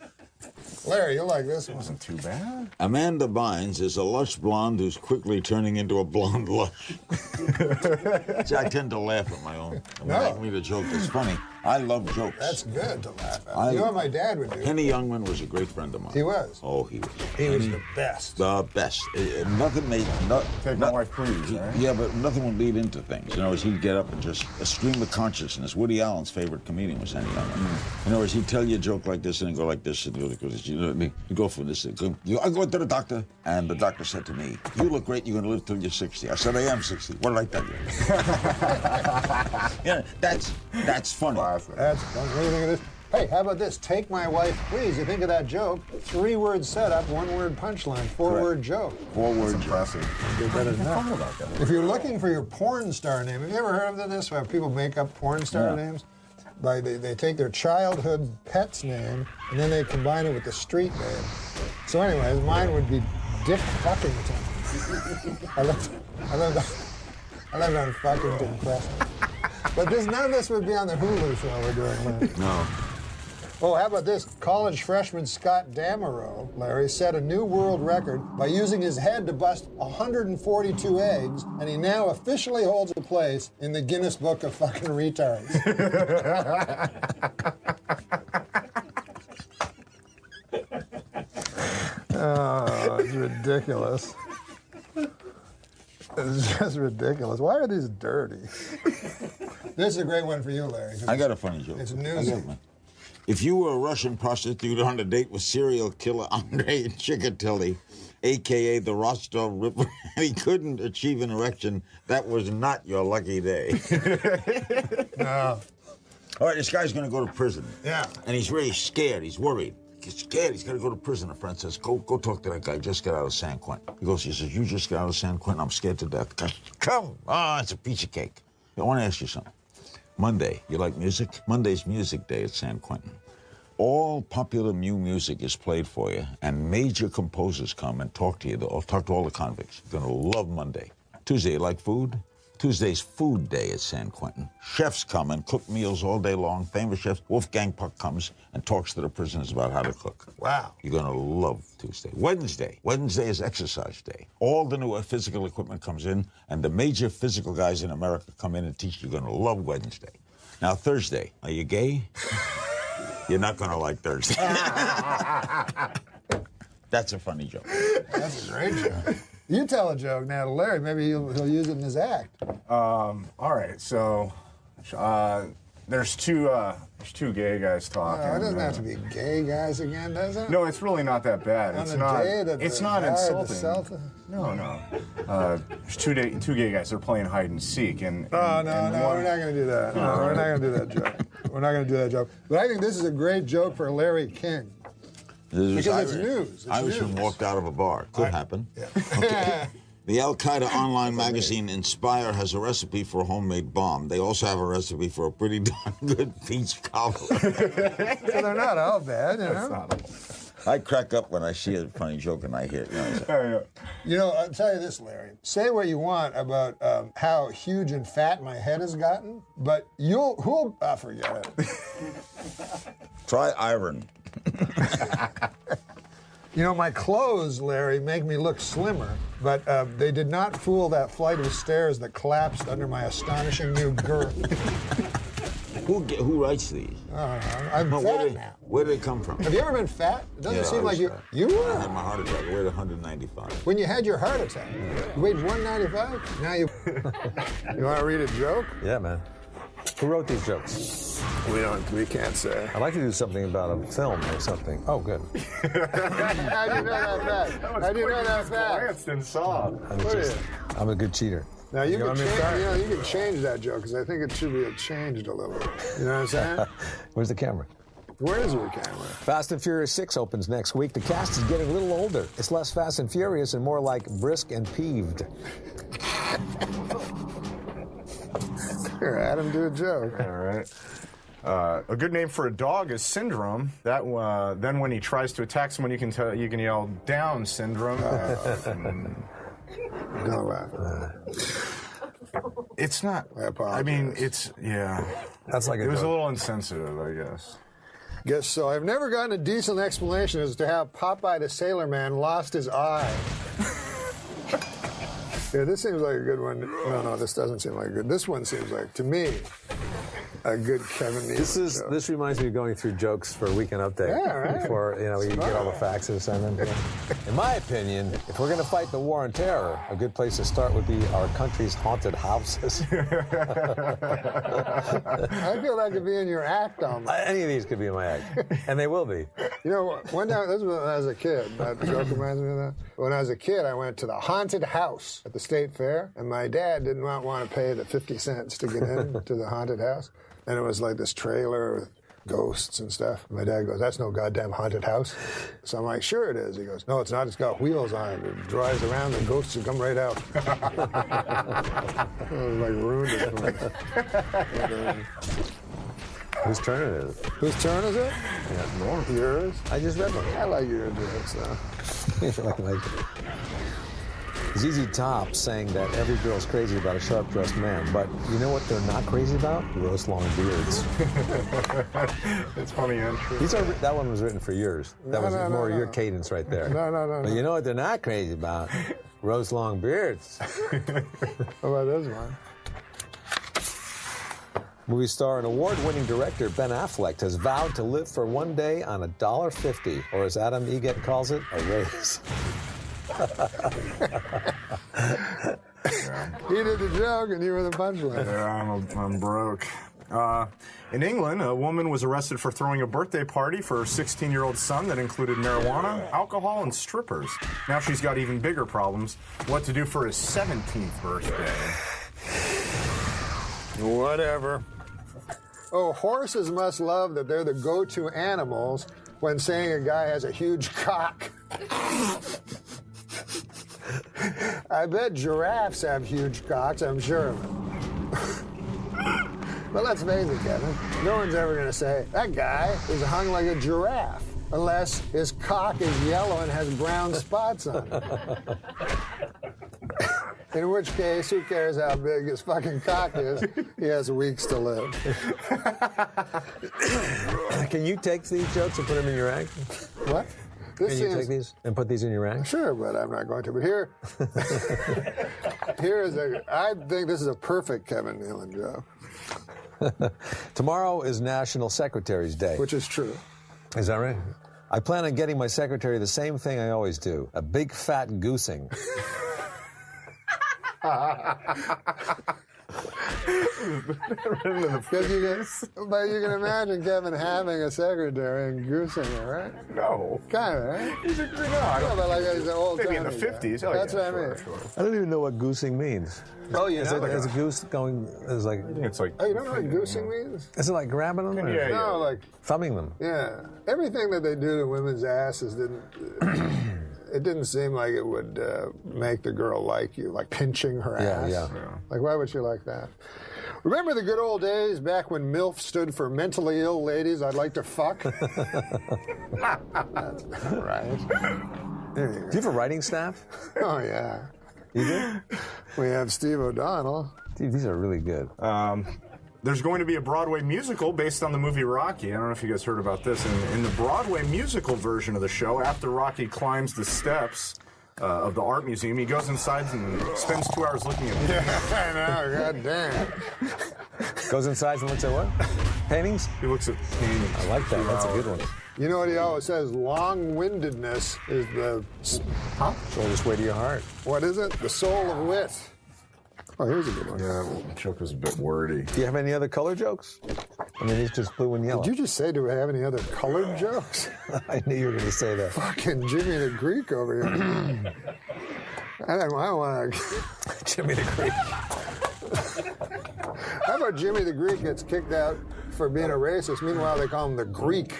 Larry, you like this one. Wasn't too bad. Amanda Bynes is a lush blonde who's quickly turning into a blonde lush. See, I tend to laugh at my own. When I read a joke that's funny, I love jokes. That's good to laugh at. You know what my dad would do? Henny Youngman was a great friend of mine. He was. Oh, he was. He was the best. The best. Nothing made... Take my wife, please, right? Yeah, but nothing would lead into things. In other words, he'd get up and just a stream of consciousness. Woody Allen's favorite comedian was Henny Youngman. In other words, he'd tell you a joke like this and he'd go like this and go like this. You know what I mean? He'd go from this. I'm going to the doctor, and the doctor said to me, "You look great. You're going to live till you're 60." I said, "I am 60. What did I tell you?" Yeah, that's funny. That's fun. What do you think of this? Hey, how about this? Take my wife, please. You think of that joke? 3-word setup, 1-word punchline, 4-word joke. 4-word Impressive. Do better than that. About that. If you're looking for your porn star name, have you ever heard of this? Where people make up porn star names? Like they take their childhood pet's name and then they combine it with the street name. So anyways, mine would be Dick Fuckington. I lived on Fuckington Crest. But none of this would be on the Hulu show we're doing, Larry. No. Oh, how about this? College freshman Scott Damerow, Larry, set a new world record by using his head to bust 142 eggs, and he now officially holds a place in the Guinness Book of fucking retards. Oh, it's ridiculous. It's just ridiculous. Why are these dirty? This is a great one for you, Larry. I got a funny joke. It's newsy. If you were a Russian prostitute on a date with serial killer Andrei Chikatilo, a.k.a. the Rostov Ripper, and he couldn't achieve an erection, that was not your lucky day. No. All right, this guy's going to go to prison. Yeah. And he's really scared. He's worried. He's scared. He's got to go to prison. A friend says, go talk to that guy. Just got out of San Quentin. He says, you just got out of San Quentin? I'm scared to death. The guy, come. Ah, it's a piece of cake. I want to ask you something. Monday, you like music? Monday's music day at San Quentin. All popular new music is played for you, and major composers come and talk to you. They'll talk to all the convicts. You're going to love Monday. Tuesday, you like food? Tuesday's food day at San Quentin. Chefs come and cook meals all day long. Famous chef Wolfgang Puck comes and talks to the prisoners about how to cook. Wow. You're going to love Tuesday. Wednesday is exercise day. All the new physical equipment comes in, and the major physical guys in America come in and teach you. You're going to love Wednesday. Now, Thursday, are you gay? You're not going to like Thursday. That's a funny joke. That's a great joke. You tell a joke now to Larry. Maybe he'll use it in his act. All right, so there's two gay guys talking. No, it doesn't have to be gay guys again, does it? No, it's really not that bad. On It's the not. day that It's the not guy at the insulting. No. There's two gay guys. They're playing hide and seek, and No, we're not going to do that. No, we're not going to do that joke. We're not going to do that joke. But I think this is a great joke for Larry King. Because it's news. Irishman walked out of a bar. Could happen. Yeah. Okay. The Al-Qaeda online magazine Inspire has a recipe for a homemade bomb. They also have a recipe for a pretty darn good peach cobbler. So they're not all bad, you know? I crack up when I see a funny joke and I hear it. You know, I'll tell you this, Larry. Say what you want about how huge and fat my head has gotten, but forget it. Try iron. You know, my clothes, Larry, make me look slimmer, but they did not fool that flight of stairs that collapsed under my astonishing new girth. Who writes these? I'm fat now. Where do they come from? Have you ever been fat? It doesn't seem like you... fat. You were? I had my heart attack. I weighed 195. When you had your heart attack, you weighed 195? Now you... You want to read a joke? Yeah, man. Who wrote these jokes? We can't say. I'd like to do something about a film or something. Oh, good. How do you know that fast? How do you know that fast? Glanced and saw. I'm a good cheater. Now you can change that joke because I think it should be changed a little. You know what I'm saying? Where's the camera? Where is your camera? Fast and Furious 6 opens next week. The cast is getting a little older. It's less Fast and Furious and more like brisk and peeved. Here, Adam, do a joke. All right. A good name for a dog is Syndrome. That then when he tries to attack someone, you can yell "Down, Syndrome." Don't laugh. It's not. I apologize. I mean, it's, yeah. That's like It was a joke. little insensitive, I guess. Guess so. I've never gotten a decent explanation as to how Popeye the Sailor Man lost his eye. Yeah, this seems like a good one. No, this doesn't seem like good. This one seems like, to me, a good Kevin Nealon joke. This reminds me of going through jokes for Weekend Update. Yeah, right. Before, you get all the faxes and then. In my opinion, if we're going to fight the war on terror, a good place to start would be our country's haunted houses. I feel that could be in your act almost. Any of these could be in my act, and they will be. You know, one time, this was when I was a kid. That joke reminds me of that. When I was a kid, I went to the haunted house at the state fair, and my dad did not want to pay the 50 cents to get in to the haunted house. And it was like this trailer with ghosts and stuff. My dad goes, "That's no goddamn haunted house." So I'm like, "Sure it is." He goes, "No, it's not. It's got wheels on it. It drives around and ghosts will come right out." It was like ruined it for me. Whose turn it is? Whose turn is it? Yeah, Yours? I just read one. I like your jokes, though. ZZ Top saying that every girl's crazy about a sharp-dressed man, but you know what they're not crazy about? Roast long beards. It's funny and true. That one was written for yours. That was more your cadence right there. No. But you know what they're not crazy about? Roast long beards. How about this one? Movie star and award-winning director Ben Affleck has vowed to live for one day on $1.50, or as Adam Egget calls it, a raise. He did the joke and you were the punchline. Yeah, I'm broke. In England, a woman was arrested for throwing a birthday party for her 16-year-old son that included marijuana, alcohol, and strippers. Now she's got even bigger problems. What to do for his 17th birthday. Whatever. Oh, horses must love that they're the go-to animals when saying a guy has a huge cock. I bet giraffes have huge cocks, I'm sure of it. But let's face it, Kevin, no one's ever going to say, that guy is hung like a giraffe, unless his cock is yellow and has brown spots on it. In which case, who cares how big his fucking cock is? He has weeks to live. Can you take these jokes and put them in your act? What? Can you take these and put these in your act? Sure, but I'm not going to. But I think this is a perfect Kevin Nealon joke. Tomorrow is National Secretary's Day. Which is true. Is that right? I plan on getting my secretary the same thing I always do, a big fat goosing. Because you can imagine Kevin having a secretary and goosing her, right? No. Kind of, right? He's a good guy. Yeah, but like he's an old Maybe in the timey guy. 50s. Oh, That's yeah, what I mean. Sure. I don't even know what goosing means. Oh, you Is a goose going? Is like? I think it's like. Oh, you don't know what goosing means? Is it like grabbing them? Or Yeah. No, like, thumbing them. yeah. Everything that they do to women's asses it didn't seem like it would make the girl like you, like pinching her ass. Yeah. Like, why would she like that? Remember the good old days back when MILF stood for mentally ill ladies I'd like to fuck? That's right. Do you have a writing staff? Oh, yeah. You do? We have Steve O'Donnell. Dude, these are really good. There's going to be a Broadway musical based on the movie Rocky. I don't know if you guys heard about this. In the Broadway musical version of the show, after Rocky climbs the steps of the art museum, he goes inside and spends 2 hours looking at Yeah, I know, goddamn. Goes inside and looks at what? Paintings? He looks at paintings. I like that. That's a good one. You know what he always says? Long-windedness is the... Shoulders way to your heart. What is it? The soul of wit. Oh, here's a good one. Yeah, the joke was a bit wordy. Do you have any other color jokes? I mean, it's just blue and yellow. Did you just say, do we have any other colored jokes? I knew you were going to say that. Fucking Jimmy the Greek over here. I don't want to... Jimmy the Greek. How about Jimmy the Greek gets kicked out for being a racist? Meanwhile, they call him the Greek.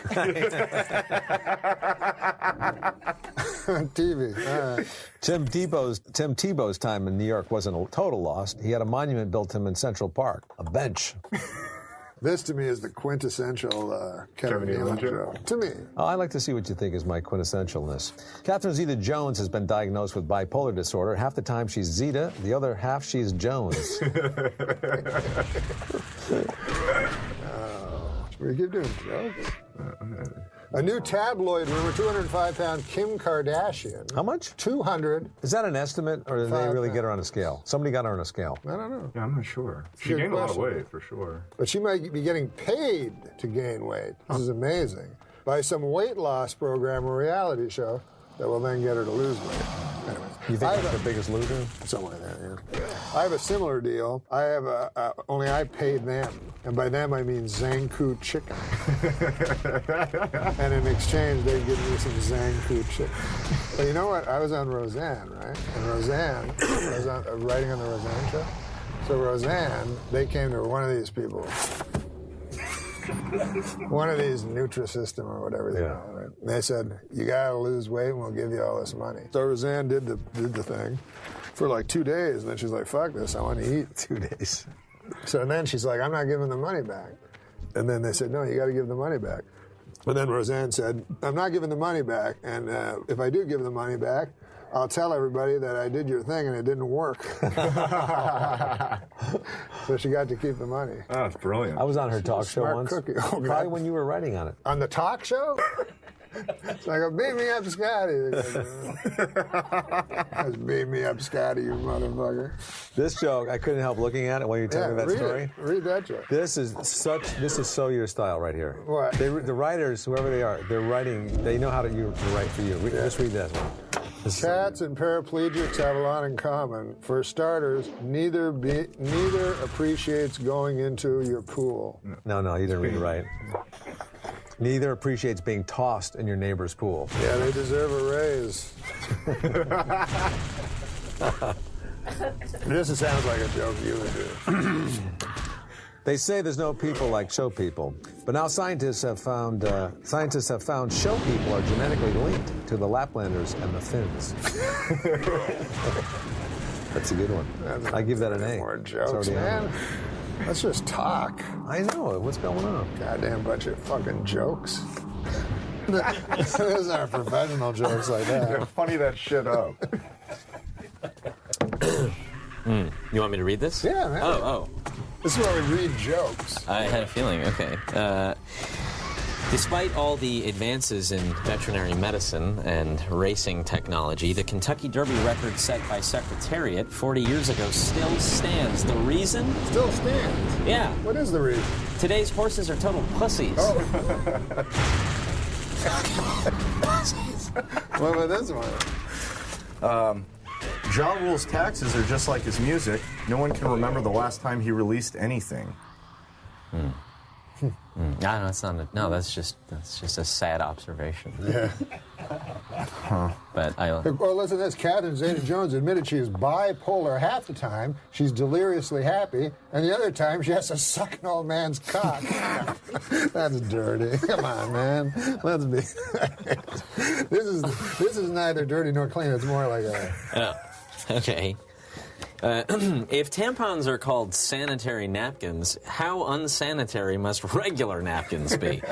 On TV. All right. Tim Tebow's time in New York wasn't a total loss. He had a monument built to him in Central Park, a bench. This to me is the quintessential Kevin Nealon joke. To me. Oh, I'd like to see what you think is my quintessentialness. Catherine Zeta-Jones has been diagnosed with bipolar disorder. Half the time she's Zeta, the other half she's Jones. We keep doing jokes. A new tabloid rumor, 205-pound Kim Kardashian. How much? 200. Is that an estimate, or did they really get her on a scale? Somebody got her on a scale. I don't know. Yeah, I'm not sure. She Good gained a lot of question. weight, for sure. But she might be getting paid to gain weight. This is amazing. By some weight loss program or reality show that will then get her to lose weight. Anyways, You think that's the biggest loser? something like that, yeah. I have a similar deal. I have only I paid them. And by them, I mean Zankou chicken. And in exchange, they give me some Zankou chicken. But you know what? I was on Roseanne, right? And Roseanne, I was writing on the Roseanne show. So Roseanne, they came to one of these people. One of these Nutrisystem or whatever they call it. And they said, you got to lose weight and we'll give you all this money. So Roseanne did the thing for like 2 days. And then she's like, fuck this, I want to eat. 2 days. So then she's like, I'm not giving the money back. And then they said, no, you got to give the money back. But then Roseanne said, I'm not giving the money back. And if I do give the money back, I'll tell everybody that I did your thing and it didn't work. So she got to keep the money. Oh, that's brilliant. I was on her talk show once. Cookie. Oh, Probably when you were writing on it. On the talk show? So I go, beat me up, Scotty. Beat me up, Scotty, you motherfucker. This joke, I couldn't help looking at it while you were telling me that story. Read that joke. This is so your style right here. What? The writers, whoever they are, they're writing. They know how to write for you. Just read that one. Cats and paraplegics have a lot in common. For starters, neither appreciates going into your pool. No, you didn't read it right. Neither appreciates being tossed in your neighbor's pool. Yeah, they deserve a raise. This sounds like a joke you would do. They say there's no people like show people, but now scientists have found show people are genetically linked to the Laplanders and the Finns. That's a good one. I give that an A. More jokes, man. Let's just talk. I know. What's going on? Goddamn bunch of fucking jokes. Those aren't professional jokes like that. You're funny that shit up. You want me to read this? Yeah, man. Oh. This is where we read jokes. I had a feeling, okay. Despite all the advances in veterinary medicine and racing technology, the Kentucky Derby record set by Secretariat 40 years ago still stands. The reason? Still stands? Yeah. What is the reason? Today's horses are total pussies. Oh. What about this one? Ja Rule's taxes are just like his music. No one can remember the last time he released anything. No, it's not. No, that's just a sad observation. Yeah. But Well, listen to this. Catherine Zeta-Jones admitted she is bipolar half the time. She's deliriously happy, and the other time she has to suck an old man's cock. That's dirty. Come on, man. Let's be. This is neither dirty nor clean. It's more like a. Oh, okay. If tampons are called sanitary napkins, how unsanitary must regular napkins be?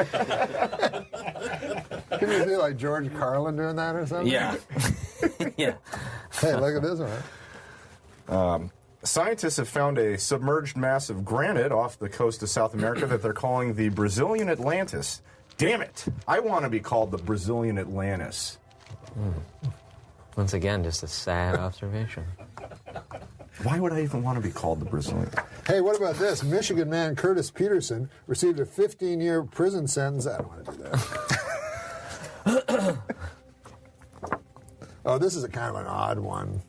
Can you see like George Carlin doing that or something? Yeah. Yeah. Hey, look at this one. Scientists have found a submerged mass of granite off the coast of South America that they're calling the Brazilian Atlantis. Damn it! I want to be called the Brazilian Atlantis. Once again, just a sad observation. Why would I even want to be called the Brazilian? Hey, what about this? Michigan man Curtis Peterson received a 15-year prison sentence. I don't want to do that. Oh, this is a kind of an odd one.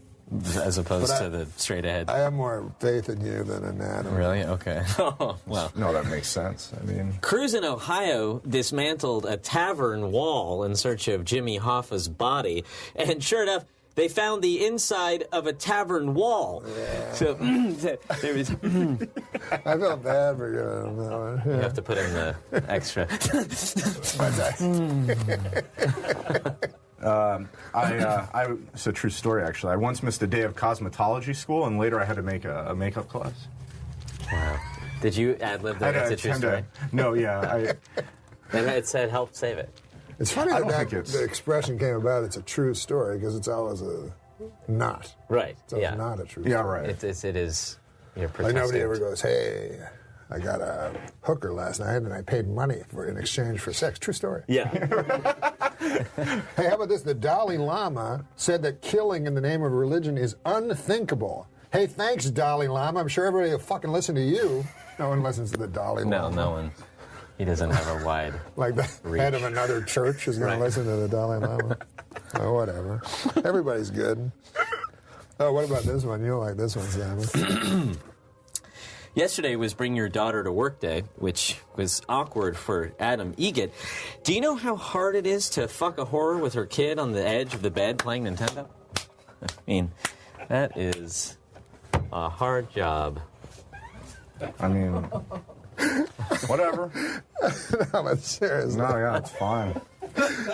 As opposed to the straight ahead. I have more faith in you than in that. Really? Okay. Well. No, that makes sense. I mean... Crews in Ohio dismantled a tavern wall in search of Jimmy Hoffa's body, and sure enough, they found the inside of a tavern wall. Yeah. So, there was... I felt bad for you on that one. You have to put in the extra. It's a true story, actually. I once missed a day of cosmetology school, and later I had to make a makeup class. Wow. Did you ad-lib that? It's a true story. No, yeah. And it said, help save it. It's funny I that, don't think that it's- the expression came about. It's a true story because it's always a not. Right. It's always Yeah. not a true Yeah, story. right. It is. You're Like protesting. nobody ever goes, hey, I got a hooker last night and I paid money in exchange for sex. True story. Yeah. Hey, how about this? The Dalai Lama said that killing in the name of religion is unthinkable. Hey, thanks, Dalai Lama. I'm sure everybody will fucking listen to you. No one listens to the Dalai No, Lama. no one. He doesn't have a wide. Like the head of another church is going Right. to listen to the Dalai Lama. Oh, whatever. Everybody's good. Oh, what about this one? You'll like this one, Sam. Yesterday was Bring Your Daughter to Work Day, which was awkward for Adam Egget. Do you know how hard it is to fuck a whore with her kid on the edge of the bed playing Nintendo? I mean, that is a hard job. I mean, whatever. No, but seriously. No, yeah, it's fine.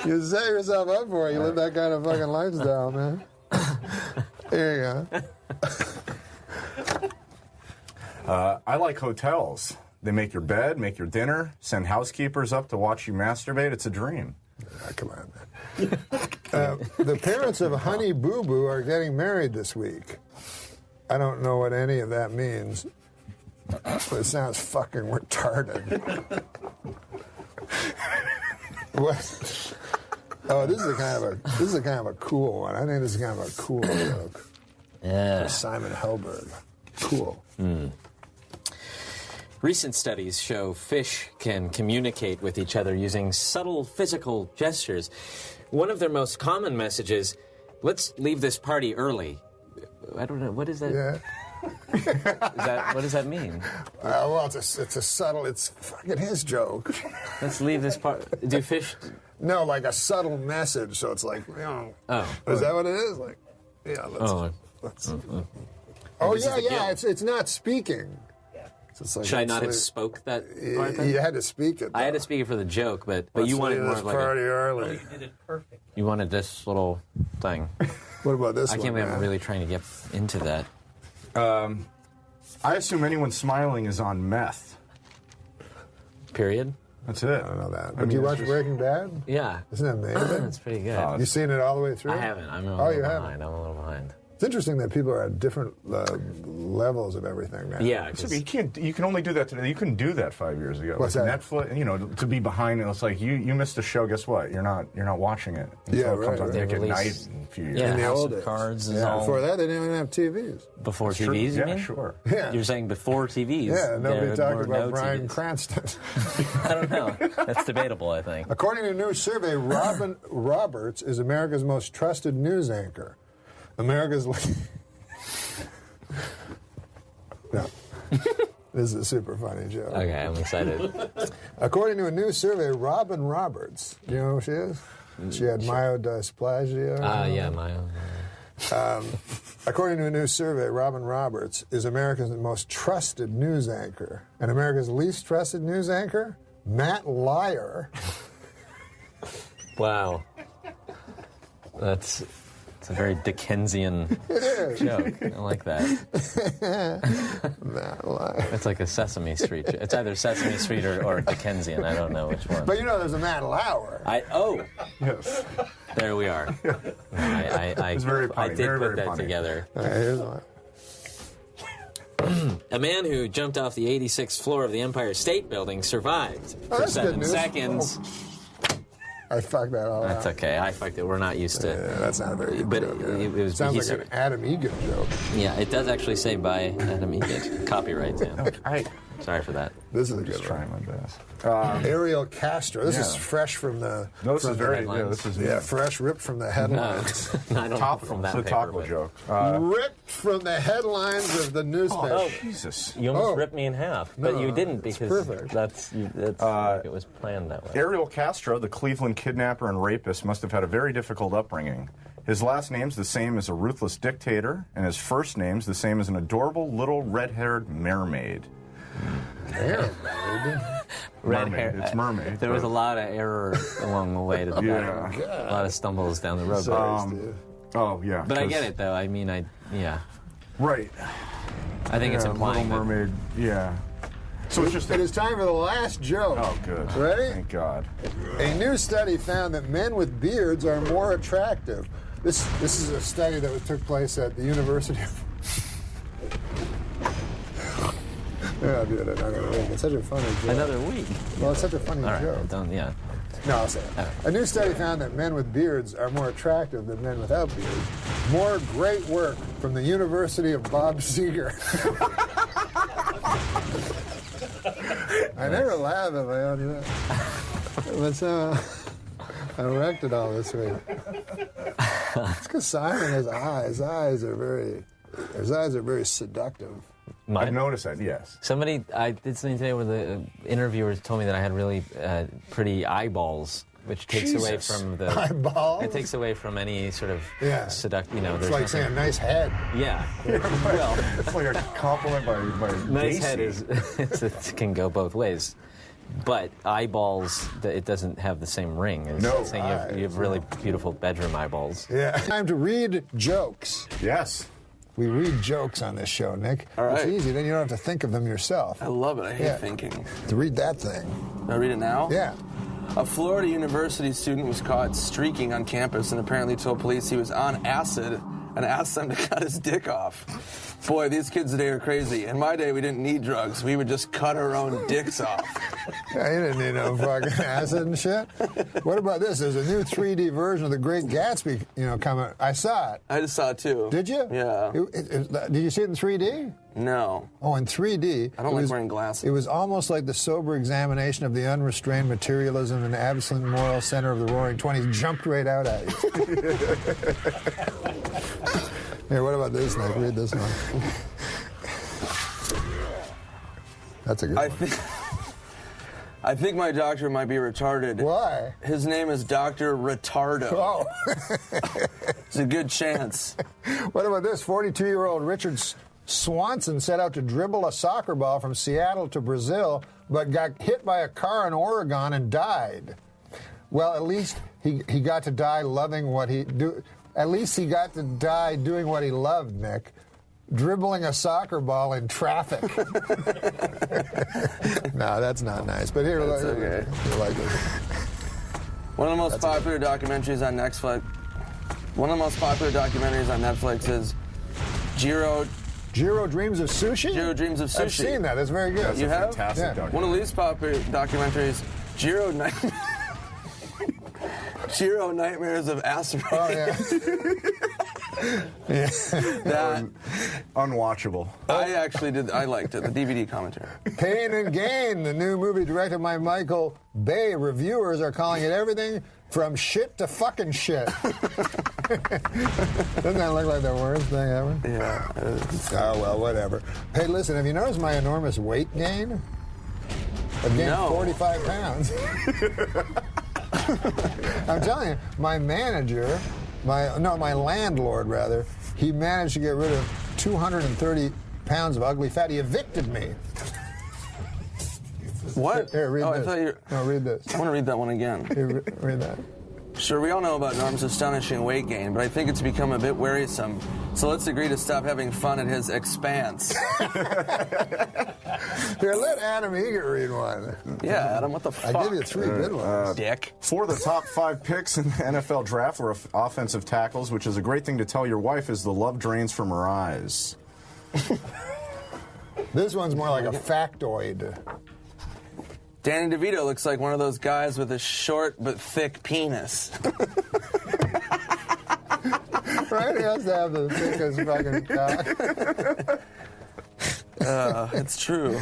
You set yourself up for it. You live that kind of fucking lifestyle, man. There you go. I like hotels. They make your bed, make your dinner, send housekeepers up to watch you masturbate. It's a dream. Come on, man. The parents of Honey Boo Boo are getting married this week. I don't know what any of that means, but it sounds fucking retarded. What? Oh, this is a kind of a cool one. I think this is kind of a cool joke. Yeah. Simon Helberg. Cool. Recent studies show fish can communicate with each other using subtle physical gestures. One of their most common messages, let's leave this party early. I don't know, what is that? Yeah. What does that mean? Well, it's a subtle. It's fucking his joke. Let's leave this party. Do fish? No, like a subtle message. So it's like, you know. Oh. Is that what it is? Like, yeah. Let's. Oh This is yeah, the yeah. guilt. it's not speaking. So it's like, Should I not have let's spoke that leave- part then? You had to speak it. I had though. to speak it for the joke, but Let's you wanted leave more this of like party a, early. you wanted this little thing. What about this I one? can't believe I'm man? really trying to get into that. I assume anyone smiling is on meth. Period. That's it. I don't know that. But mean, do you it's watch just- Breaking Bad? Yeah. Isn't that amazing? That's pretty good. You seen it all the way through? I haven't. I'm a Oh, little you haven't? behind. I'm a little behind. It's interesting that people are at different levels of everything now. Yeah. So 'cause- you can't. You can only do that today. You couldn't do that 5 years ago. What's With that? Netflix, you know, to be behind it. It's like you missed a show. Guess what? You're not watching it until Yeah, it comes right, on right. Nick They at night release- in a few years. Yeah, In the House old of days. Cards is Yeah, all before that, they didn't even have TVs. before Sure. TVs. You Yeah, mean? sure. Yeah. You're saying before TVs? Yeah, nobody there talked were about no Bryan TVs. Cranston. I don't know. That's debatable. I think. According to a new survey, Robin Roberts is America's most trusted news anchor. America's. No. This is a super funny joke. Okay, I'm excited. According to a new survey, Robin Roberts, you know who she is? She had myodysplasia. Yeah, my own. According to a new survey, Robin Roberts is America's most trusted news anchor. And America's least trusted news anchor? Matt Lyer. Wow. It's a very Dickensian joke. I like that. Matt Lyer. It's like a Sesame Street. It's either Sesame Street or Dickensian. I don't know which one. But you know there's a Matt Lauer. Yes. There we are. No, I It's very funny, I did very, put very that funny. together. All right, here's one. A man who jumped off the 86th floor of the Empire State Building survived Oh, for that's good 7 news. seconds. I fucked that all That's out. okay. I fucked it. We're not used to. Yeah, that's not a very good But joke. it was. Sounds he like sur- an Adam Egan joke. Yeah, it does actually say by Adam Egget. Copyright, yeah. Sorry for that. This is a good Just one. trying my best. Ariel Castro. This is Yeah. fresh from the. No, this is very. Yeah, headlines. this is Yeah, fresh ripped from the No, headlines. I don't know topical. from that It's a paper. topical but- joke. Ripped from the headlines of the newspaper. Oh, Jesus. you almost Oh. ripped me in half, but No, you didn't it's because perfect. that's it was planned that way. Ariel Castro, the Cleveland kidnapper and rapist, must have had a very difficult upbringing. His last name's the same as a ruthless dictator, and his first name's the same as an adorable little red-haired mermaid. Red Mermaid. hair. It's mermaid. There was a lot of error along the way to the Yeah. a lot of stumbles down the road. Oh, yeah. But I 'cause- get it though. I mean, yeah. Right. I think it's Yeah, implying Little that Mermaid, yeah. So it's just It is time for the last joke. Oh, good. Ready? Thank God. A new study found that men with beards are more attractive. This is a study that took place at the University of... Yeah, dude, another week. It's such a funny joke. Another week. Well, it's such a funny All right, joke. don't, yeah. No, I'll say it. A new study found that men with beards are more attractive than men without beards. More great work from the University of Bob Seger. I never laugh if I only do that. But so I wrecked it all this week. It's because Simon has eyes. His eyes are very seductive. I've noticed that, yes. I did something today where the interviewers told me that I had really pretty eyeballs, which takes away from the eyeballs. It takes away from any sort of seduct. You know, It's like saying nice head. Yeah. Well, it's like a compliment by nice Gacy. head is it can go both ways. But eyeballs, it doesn't have the same ring. It's No. saying you have really beautiful bedroom eyeballs. Yeah. Time to read jokes. Yes. We read jokes on this show, Nick. All right. It's easy. Then you don't have to think of them yourself. I love it. I hate thinking. To read that thing. Can I read it now? Yeah. A Florida University student was caught streaking on campus and apparently told police he was on acid and asked them to cut his dick off. Boy, these kids today are crazy. In my day, we didn't need drugs. We would just cut our own dicks off. Yeah, you didn't need no fucking acid and shit. What about this? There's a new 3D version of The Great Gatsby, coming. I saw it. I just saw it too. Did you? Yeah. Did you see it in 3D? No. Oh, in 3D. I don't like wearing glasses. It was almost like the sober examination of the unrestrained materialism and absolute moral center of the Roaring '20s jumped right out at you. Here, what about this, Nick? Read this one. That's a good one. I think my doctor might be retarded. Why? His name is Dr. Retardo. Oh. It's a good chance. What about this? 42-year-old Richard Swanson set out to dribble a soccer ball from Seattle to Brazil, but got hit by a car in Oregon and died. Well, at least he got to die loving what he do. At least he got to die doing what he loved, Nick. Dribbling a soccer ball in traffic. No, that's not nice. But here, that's okay. You like it. One of the most popular documentaries on Netflix. One of the most popular documentaries on Netflix is Jiro Dreams of Sushi? Jiro Dreams of Sushi. I've seen that. That's very good. You have? Fantastic documentary. One of the least popular documentaries, Jiro Nightmares of Acid. Oh, yeah. Yeah. That unwatchable. I liked it, the DVD commentary. Pain and Gain, the new movie directed by Michael Bay. Reviewers are calling it everything from shit to fucking shit. Doesn't that look like the worst thing ever? Yeah. Oh, well, whatever. Hey, listen, have you noticed my enormous weight gain? I've gained 45 pounds. I'm telling you, my manager, my landlord, rather, he managed to get rid of 230 pounds of ugly fat. He evicted me. What? Here, read this. I thought you... No, read this. I want to read that one again. Here, read that. Sure, we all know about Norm's astonishing weight gain, but I think it's become a bit wearisome. So let's agree to stop having fun at his expanse. Here, let Adam Eager read one. Yeah, Adam, what the fuck? I give you 3 good ones. Dick. 4 of the top 5 picks in the NFL draft were offensive tackles, which is a great thing to tell your wife as the love drains from her eyes. This one's more like a factoid. Danny DeVito looks like one of those guys with a short but thick penis. Right? He has to have the thickest fucking cock. It's true.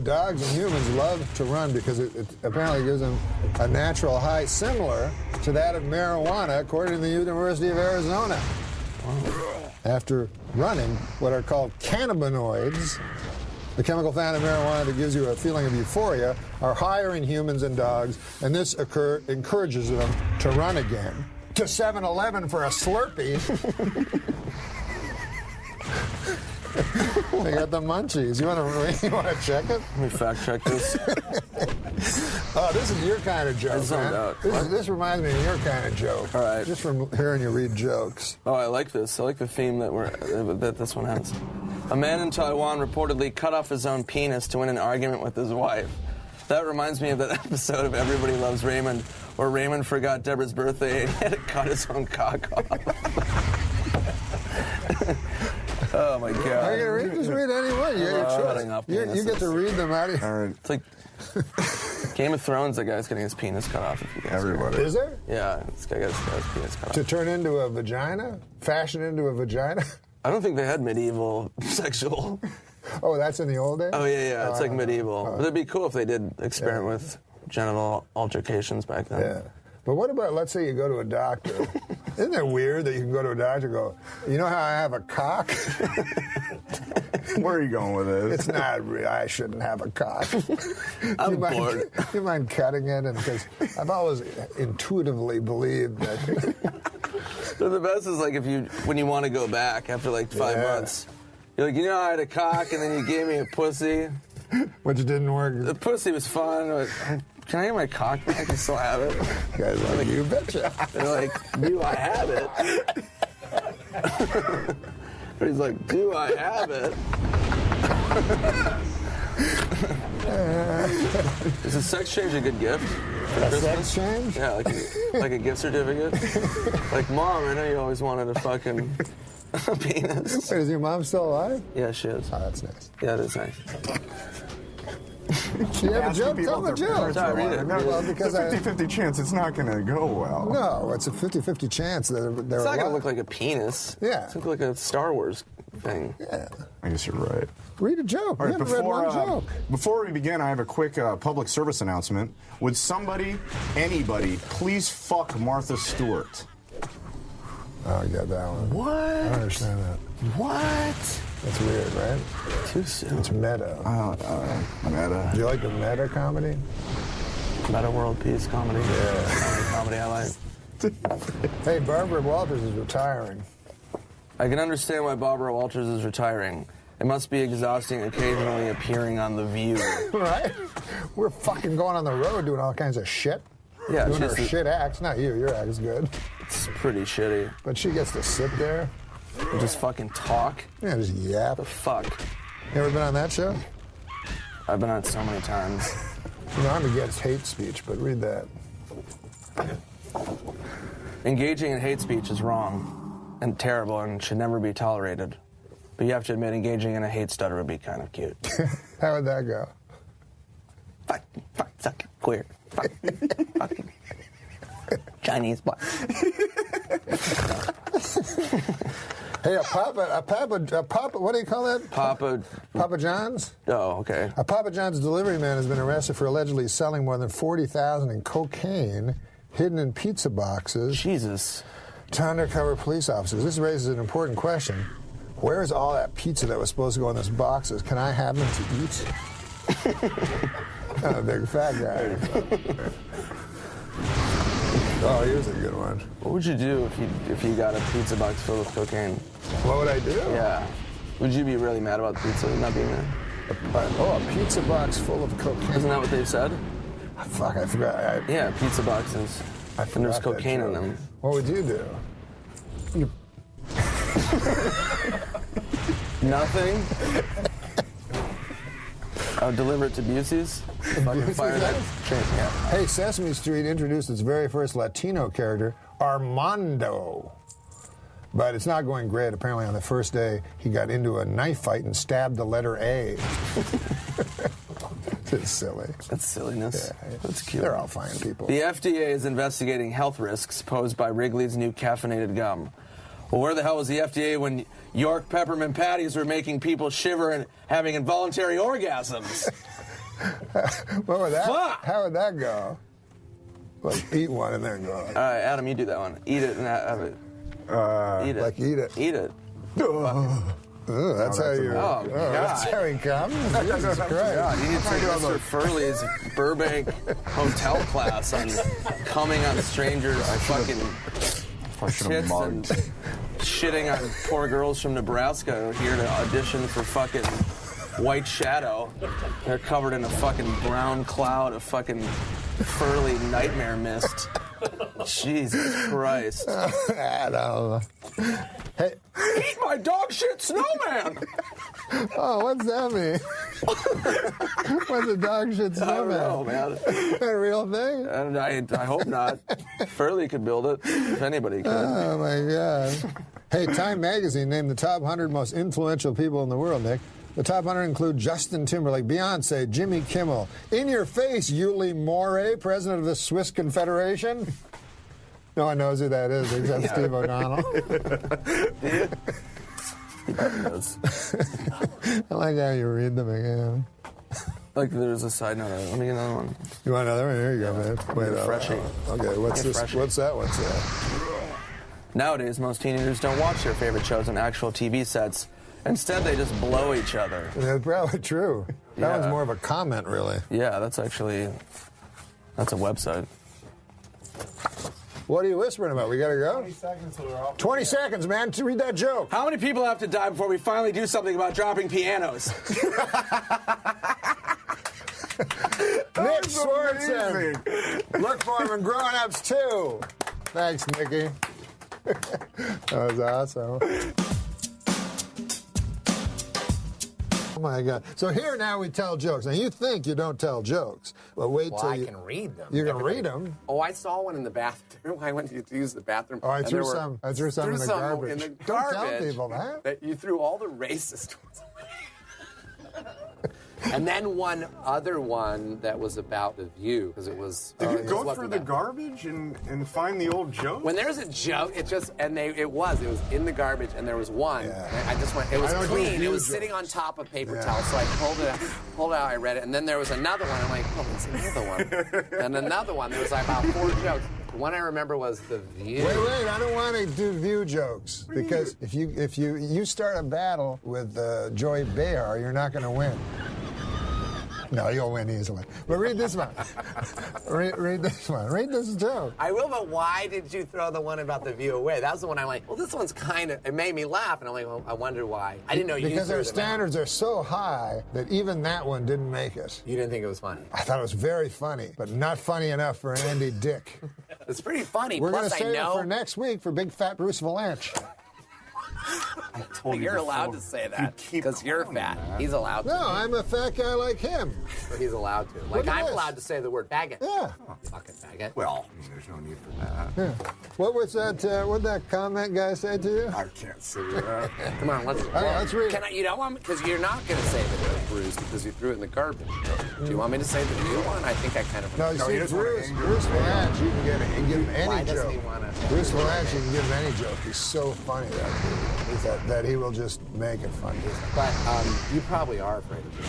Dogs and humans love to run because it apparently gives them a natural high similar to that of marijuana, according to the University of Arizona. After running what are called cannabinoids, the chemical found in marijuana that gives you a feeling of euphoria, are higher in humans and dogs, and this encourages them to run again. To 7-Eleven for a Slurpee. They got the munchies. You want to check it? Let me fact check this. Oh, this is your kind of joke, zoned man. out. This reminds me of your kind of joke. All right. Just from hearing you read jokes. Oh, I like this. I like the theme that this one has. A man in Taiwan reportedly cut off his own penis to win an argument with his wife. That reminds me of that episode of Everybody Loves Raymond, where Raymond forgot Deborah's birthday and he had to cut his own cock off. Oh my God! Are you gonna read? Just read any one. You get to read them out of All right. It's like Game of Thrones. The guy's getting his penis cut off. If you guys Everybody. Is there? Yeah, this guy got his penis cut To off. turn into a vagina? Fashion into a vagina? I don't think they had medieval sexual. Oh, that's in the old days? Oh yeah. It's like medieval. But it'd be cool if they did experiment with genital altercations back then. Yeah. But what about, let's say you go to a doctor. Isn't it weird that you can go to a doctor and go, you know how I have a cock? Where are you going with this? It's not real. I shouldn't have a cock. I'm bored. You mind cutting it? Because I've always intuitively believed that. So the best is like when you want to go back after like 5 months. You're like, you know, I had a cock and then you gave me a pussy. Which didn't work. The pussy was fun. But can I get my cock back? I still have it. Guys like, you betcha. They're like, do I have it? But he's like, do I have it? Is a sex change a good gift for Christmas? Sex change? Yeah, like a gift certificate. Like, Mom, I know you always wanted a fucking penis. Wait, is your mom still alive? Yeah, she is. Oh, that's nice. Yeah, that's nice. Do you have a joke? Tell the joke. Sorry, read it. Well, because it's a 50-50 chance it's not going to go well. No, it's a 50-50 chance that they're It's not going to look like a penis. Yeah. It's going to look like a Star Wars thing. Yeah. I guess you're right. Read a joke. All You right, haven't read one joke. before we begin, I have a quick public service announcement. Would anybody, please fuck Martha Stewart? Oh, you got that one. What? I don't understand that. What? That's weird, right? Too soon. It's meta. Meta. Do you like the meta comedy? Meta world peace comedy. Yeah. Comedy I like. Hey, Barbara Walters is retiring. I can understand why Barbara Walters is retiring. It must be exhausting occasionally appearing on The View. Right? We're fucking going on the road doing all kinds of shit. Yeah, doing her she's shit acts. Not you. Your act is good. It's pretty shitty. But she gets to sit there. And just fucking talk. Yeah, just yap. The fuck? You ever been on that show? I've been on it so many times. You know, I'm against hate speech, but read that. Engaging in hate speech is wrong and terrible and should never be tolerated. But you have to admit, engaging in a hate stutter would be kind of cute. How would that go? Fuck, suck, queer. Fuck, Chinese boy. Hey, a Papa, what do you call that? Papa John's? Oh, okay. A Papa John's delivery man has been arrested for allegedly selling more than $40,000 in cocaine hidden in pizza boxes. Jesus. To undercover police officers. This raises an important question. Where is all that pizza that was supposed to go in those boxes? Can I have them to eat? I'm a big fat guy. Oh, here's a good one. What would you do if you got a pizza box filled with cocaine? What would I do? Yeah. Would you be really mad about the pizza not being there? A pizza box full of cocaine. Isn't that what they've said? Fuck, I forgot. Yeah, pizza boxes. And there's cocaine in them. What would you do? Nothing? I'll deliver it to Busey's. Fucking fire that train. Yeah. Hey, Sesame Street introduced its very first Latino character, Armando. But it's not going great. Apparently, on the first day, he got into a knife fight and stabbed the letter A. It's silly. That's silliness. Yeah, that's cute. They're all fine people. The FDA is investigating health risks posed by Wrigley's new caffeinated gum. Well, where the hell was the FDA when York peppermint patties were making people shiver and having involuntary orgasms? What would that? Fuck! How would that go? Like, eat one and then go. All right, Adam, you do that one. Eat it and have it. Eat it. Like, eat it. Eat it. That's how you. Oh, God. That's how he comes. Jesus Christ! God, you need to take Mr. Furley's Burbank hotel class on coming on strangers' fucking tits and shitting on poor girls from Nebraska here to audition for fucking White Shadow. They're covered in a fucking brown cloud of fucking Furley nightmare mist. Jesus Christ. Adam. Hey. Eat my dog shit snowman! Oh, what's that mean? What's a dog shit snowman? I don't know, man. Is that a real thing? I hope not. Furley could build it, if anybody could. Oh, my God. Hey, Time Magazine named the top 100 most influential people in the world, Nick. The top 100 include Justin Timberlake, Beyonce, Jimmy Kimmel. In your face, Yuli Moray, president of the Swiss Confederation. No one knows who that is except Steve O'Donnell. I like how you read them again. Like, there's a side note. Let me get another one. You want another one? Here you go, man. Wait, Freshie. Okay, what's Get this? Freshie. What's that one say? Nowadays, most teenagers don't watch their favorite shows on actual TV sets. Instead, they just blow each other. That's probably true. That one's more of a comment, really. Yeah, that's a website. What are you whispering about? We gotta go? 20 seconds till we're off. 20 seconds, man, to read that joke. How many people have to die before we finally do something about dropping pianos? Nick Swartzen. Look for him in Grown Ups 2. Thanks, Nicky. That was awesome. Oh, my God. So here now we tell jokes. Now, you think you don't tell jokes. But wait till I can read them. You can read them. Oh, I saw one in the bathroom. I went to use the bathroom. Oh, I and threw there were- some in the garbage. In the Don't tell garbage people that. That you threw all the racist ones away. And then one other one that was about The View, because it was... Did you it go wasn't through the that. garbage and find the old joke? When there's a joke, it was in the garbage, and there was one. Yeah. I just went, it was I don't do clean. It view was jokes. sitting on top of paper towel, so I pulled it out, I read it, and then there was another one. I'm like, oh, there's another one. And another one, there was like about 4 jokes. The one I remember was The View. Wait, I don't want to do View jokes. Because if you start a battle with Joy Behar, you're not going to win. No, you'll win easily. But read this one. read this one. Read this joke. I will, but why did you throw the one about The View away? That was the one I'm like, well, this one's kind of, it made me laugh. And I'm like, well, I wonder why. I didn't know you Because threw our them out. standards are so high that even that one didn't make it. You didn't think it was funny. I thought it was very funny, but not funny enough for Andy Dick. It's pretty funny. We're going Plus, to I save it know for next week for Big Fat Bruce Valanche. you're allowed to say that because you're fat. He's allowed to. No, I'm a fat guy like him. So he's allowed to. Look Like, at I'm this. allowed to say the word faggot. Yeah. Fucking faggot. Well, there's no need for that. Yeah. What was that? What did that comment guy say to you? I can't say that. Come on, let's read Can it. you don't want me, because you're not going to say the word bruise because you threw it in the garbage. Do you want me to say the new one? I think I kind of... No, you see, he doesn't wanna Bruce anger Valanche, you can give him any Why doesn't joke. he want to... Bruce Valanche, you can give him any joke. He's so funny, that dude, that he will just make it funny. But you probably are afraid of her.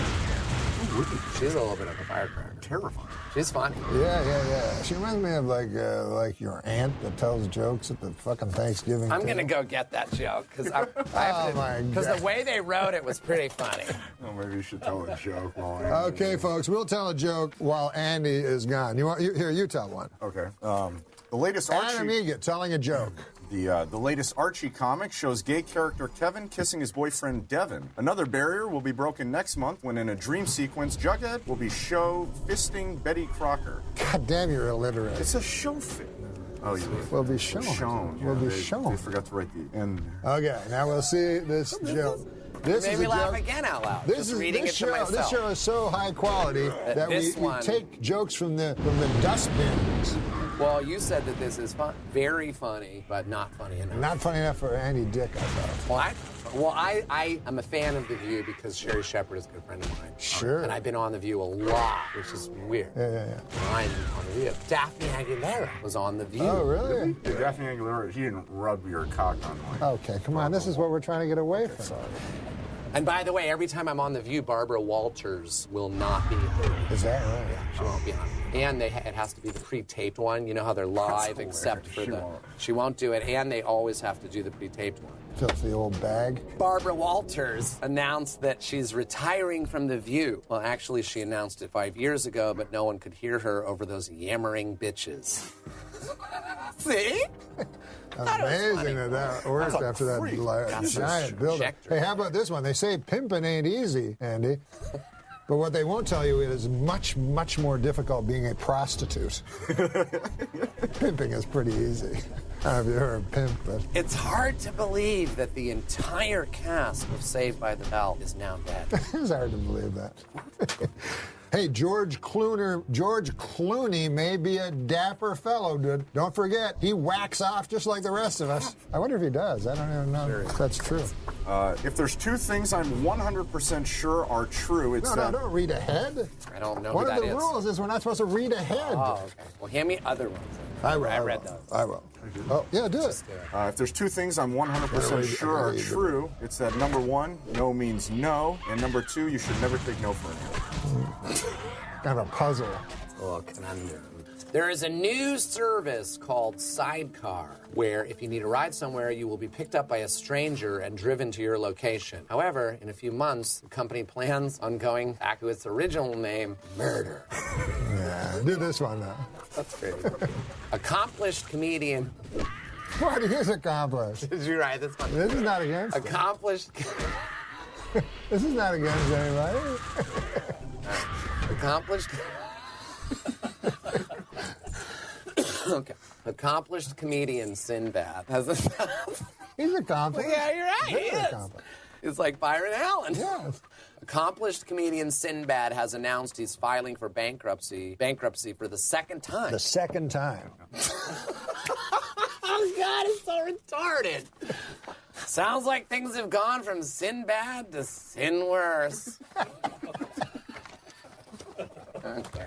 She's a little bit of a firecracker. Terrifying. She's funny. Yeah. She reminds me of like your aunt that tells jokes at the fucking Thanksgiving. I'm table. going to go get that joke because Oh, my because God. the way they wrote it was pretty funny. Well, maybe you should tell a joke while Okay, folks, we'll tell a joke while Andy is gone. You tell one. Okay. The latest Adam Archie, Egan telling a joke. the latest Archie comic shows gay character Kevin kissing his boyfriend Devin. Another barrier will be broken next month when, in a dream sequence, Jughead will be fisting Betty Crocker. God damn, you're illiterate. It's a show fit. Oh, you Will be shown. Will be shown. They forgot to write the end. Okay, now we'll see this joke. This Made is me a laugh joke. again out loud. This just is reading this it show. to myself. This show is so high quality that we take jokes from the dustbins. Well, you said that this is very funny, but not funny enough. Not funny enough for Andy Dick, I thought. I am a fan of The View because Sherry Shepherd is a good friend of mine. Sure. And I've been on The View a lot, which is weird. Yeah. I'm on The View. Daphne Aguilera was on The View. Oh, really? Yeah, Daphne Aguilera, he didn't rub your cock on my... Okay, come on. This is what we're trying to get away from. And by the way, every time I'm on The View, Barbara Walters will not be on. Is that right? Yeah, she won't be on. And it has to be the pre-taped one. You know how they're live, except for she won't do it. And they always have to do the pre-taped one. Filthy old bag. Barbara Walters announced that she's retiring from The View. Well, actually, she announced it 5 years ago, but no one could hear her over those yammering bitches. See? Amazing that worked after that giant buildup. Hey, how about this one? They say pimping ain't easy, Andy. But what they won't tell you is much, much more difficult being a prostitute. Pimping is pretty easy. I don't know if you heard of Pimp, but It's hard to believe that the entire cast of Saved by the Bell is now dead. it's hard to believe that. Hey, George Clooney may be a dapper fellow, dude. Don't forget, he whacks off just like the rest of us. I wonder if he does. I don't even know if that's true. If there's two things I'm 100% sure are true, it's No, don't read ahead. I don't know One who of that the is. rules is we're not supposed to read ahead. Oh, okay. Well, hand me other ones. I read those. I will. Oh, yeah, do it. If there's two things I'm 100% sure are true, it's that number one, no means no, and number two, you should never take no for an answer. Kind of a puzzle. Oh, conundrum. There is a new service called Sidecar, where if you need a ride somewhere, you will be picked up by a stranger and driven to your location. However, in a few months, the company plans on going back to its original name, Murder. Yeah, do this one now. That's great. Accomplished comedian. What is accomplished? Did you write this one? This is not against it. Accomplished. This is not against anybody. Accomplished. Okay. Accomplished comedian Sinbad has a. He's accomplished. Yeah, you're right. Very He is. accomplished. It's like Byron Allen. Yes. Accomplished comedian Sinbad has announced he's filing for bankruptcy for the second time. The second time. Oh God, it's so retarded. Sounds like things have gone from Sinbad to sin worse. Okay.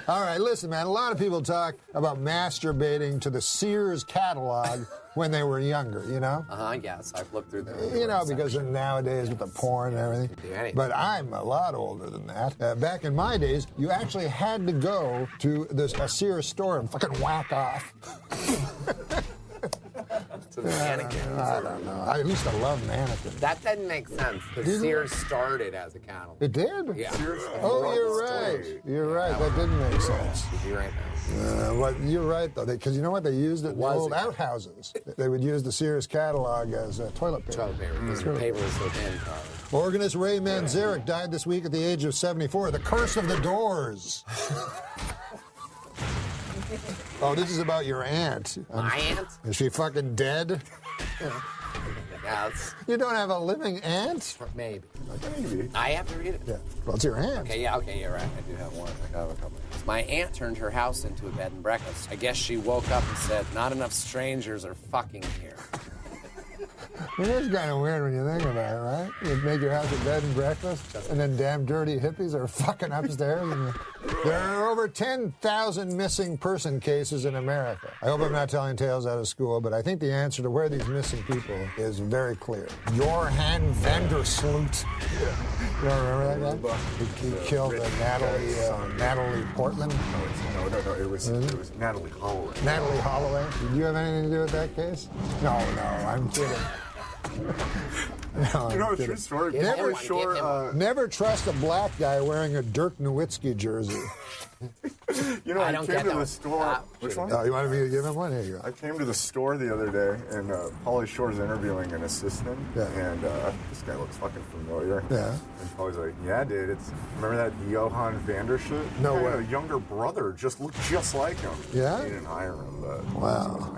All right, listen, man. A lot of people talk about masturbating to the Sears catalog when they were younger, you know? Yes, I've looked through the. You know, because of nowadays with the porn and everything. Do anything. But I'm a lot older than that. Back in my days, you actually had to go to a Sears store and fucking whack off. To the mannequins. I don't know. I used to love mannequins. That doesn't make sense because Sears started as a catalog. It did? Yeah. Oh, you're right. You're right. That didn't make sense. You're right now. Well, you're right, though, because you know what? They used it in the old outhouses. They would use the Sears catalog as toilet paper. Toilet paper. Because the paper was so thin, Carl. Organist Ray Manzarek died this week at the age of 74. The Curse of the Doors. Oh, this is about your aunt. My aunt? Is she fucking dead? Yes. You don't have a living aunt? Maybe. I have to read it. Yeah. Well, it's your aunt. Okay, you're right. I do have one. I have a couple. My aunt turned her house into a bed and breakfast. I guess she woke up and said, not enough strangers are fucking here. It is kind of weird when you think about it, right? You make your house a bed and breakfast, and then damn dirty hippies are fucking upstairs. And there are over 10,000 missing person cases in America. I hope I'm not telling tales out of school, but I think the answer to where these missing people is very clear. Johan Vandersloot. You don't remember that guy? He killed Natalie Portman. No, it was Natalie Holloway. Natalie Holloway. Did you have anything to do with that case? No, I'm kidding. No, You know, a true story. Never trust a black guy wearing a Dirk Nowitzki jersey. You know, I came to the store. Which one? Oh, you wanted me to give him one? Here you go. I came to the store the other day, and Pauly Shore's interviewing an assistant, and this guy looks fucking familiar. Yeah. And Pauly's like, yeah, dude, remember that Johan Vandersloot? No He had way. a younger brother just looked just like him. Yeah? He didn't hire him, but... Wow.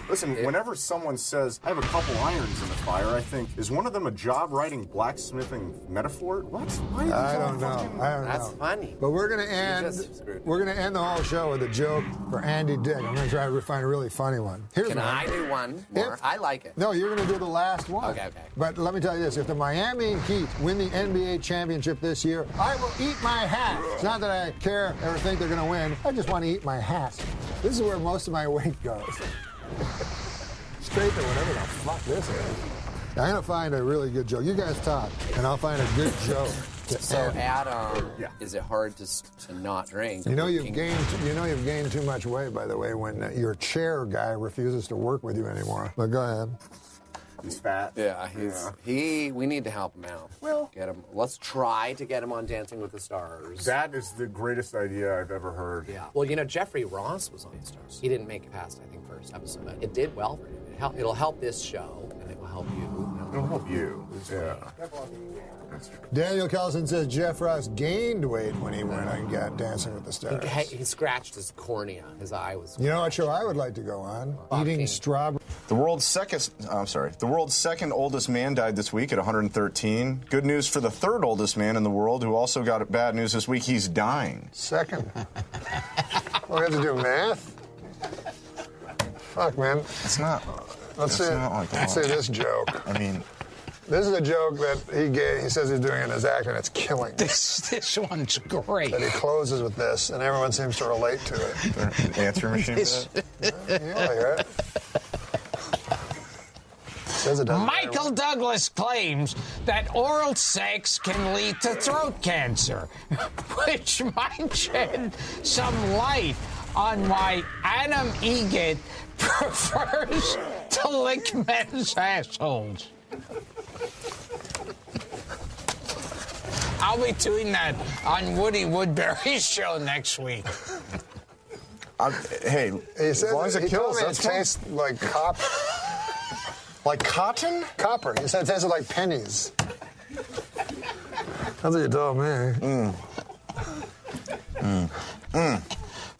Listen, whenever someone says, I have a couple irons in the fire, I think, is one of them a job-writing blacksmithing metaphor? What? Why I don't know. That's funny. But we're gonna end. We're gonna end the whole show with a joke for Andy Dick. I'm gonna try to find a really funny one. Here's Can one. I do one more? I like it. No, you're gonna do the last one. Okay. But let me tell you this: if the Miami Heat win the NBA championship this year, I will eat my hat. It's not that I care or think they're gonna win. I just want to eat my hat. This is where most of my weight goes. Straight to whatever the fuck this is. I'm gonna find a really good joke. You guys talk, and I'll find a good joke. So, Adam, is it hard to not drink? You know you've gained too much weight, by the way, when your chair guy refuses to work with you anymore. But go ahead. He's fat. Yeah, we need to help him out. Well, let's try to get him on Dancing with the Stars. That is the greatest idea I've ever heard. Yeah. Well, Jeffrey Ross was on the Stars. He didn't make it past, I think, first episode. But it did well for him. It'll help this show, and it will help you. It'll help you. Yeah. Daniel Carlson says Jeff Ross gained weight when he went on Dancing with the Stars. He scratched his cornea. His eye was. You know what show I would like to go on? Eating strawberry. The world's second oldest man died this week at 113. Good news for the third oldest man in the world, who also got bad news this week. He's dying. Second. We have to do math? Fuck, man. It's not. Let's see this joke. I mean, this is a joke that he gave. He says he's doing in his act, and it's killing. This one's great. That he closes with this, and everyone seems to relate to it. Answer machine. Yeah, hear it. Michael Douglas claims that oral sex can lead to throat cancer, which might shed some light on why Adam Egget prefers to lick men's assholes. I'll be doing that on Woody Woodbury's show next week. Hey, as long as it kills, it tastes like copper. Like cotton? Copper. He said it tasted like pennies. That's what you told me.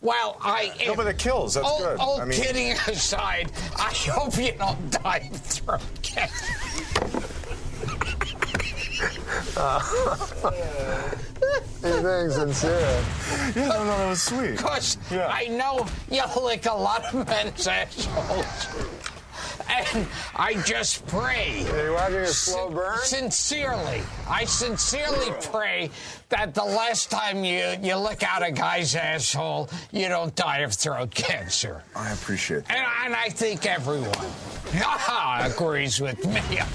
Well, No, but it kills. That's good. All kidding aside, I hope you don't die of throat cancer. He's being sincere. Yeah, no, that was sweet. Because I know you lick a lot of men's assholes. And I just pray. Are you watching a slow burn? Sincerely. I sincerely pray that the last time you lick out a guy's asshole, you don't die of throat cancer. I appreciate that. And I think everyone agrees with me. Yeah.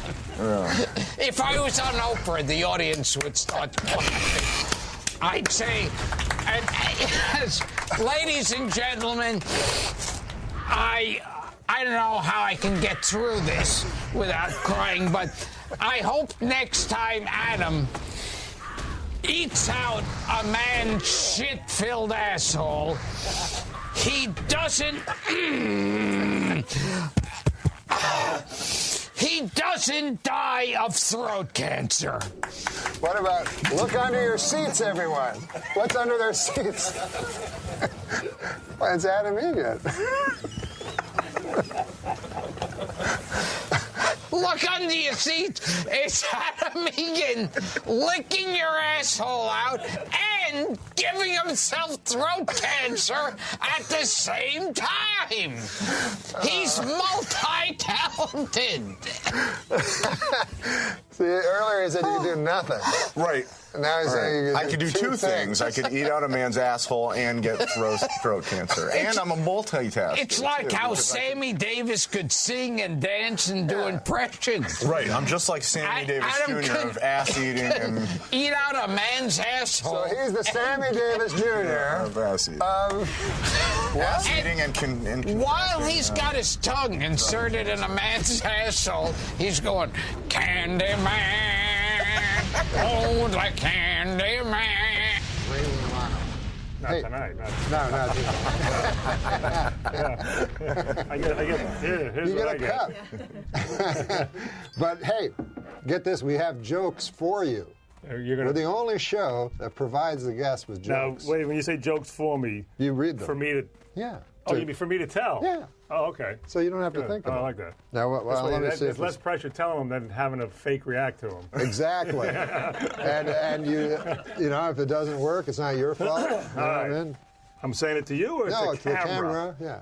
If I was on Oprah, the audience would start clapping. I'd say, ladies and gentlemen, I don't know how I can get through this without crying, but I hope next time Adam eats out a man's shit-filled asshole, he doesn't die of throat cancer. What about look under your seats, everyone? What's under their seats? Well, it's Adam Egget. Look under your seat. It's Adam Egan licking your asshole out and giving himself throat cancer at the same time. He's multi-talented. See, earlier he said you could do nothing. Right. Now he's saying I could do two things. I could eat out a man's asshole and get throat cancer. And I'm a multitasker. It's like how Sammy Davis could sing and dance and do impressions. Right. I'm just like Sammy Davis Jr. of ass eating and eat out a man's asshole. So he's the Sammy Davis Jr. of ass eating. Ass eating and while he's got his tongue inserted in a man's asshole, he's going, Candyman. Oh, the Candyman. Not tonight. No. Here's you what I get a cup. But hey, get this, we have jokes for you. We're the only show that provides the guests with jokes. Now, wait, when you say jokes for me, you read them. For me to... Yeah. Oh, you mean for me to tell? Yeah. Oh, okay. So you don't have to think about it. I like that. Now, let me see. There's less pressure telling them than having a fake react to them. Exactly. and you know, if it doesn't work, it's not your fault. You know what I mean? I'm saying it to you, or no, it's the camera. Yeah.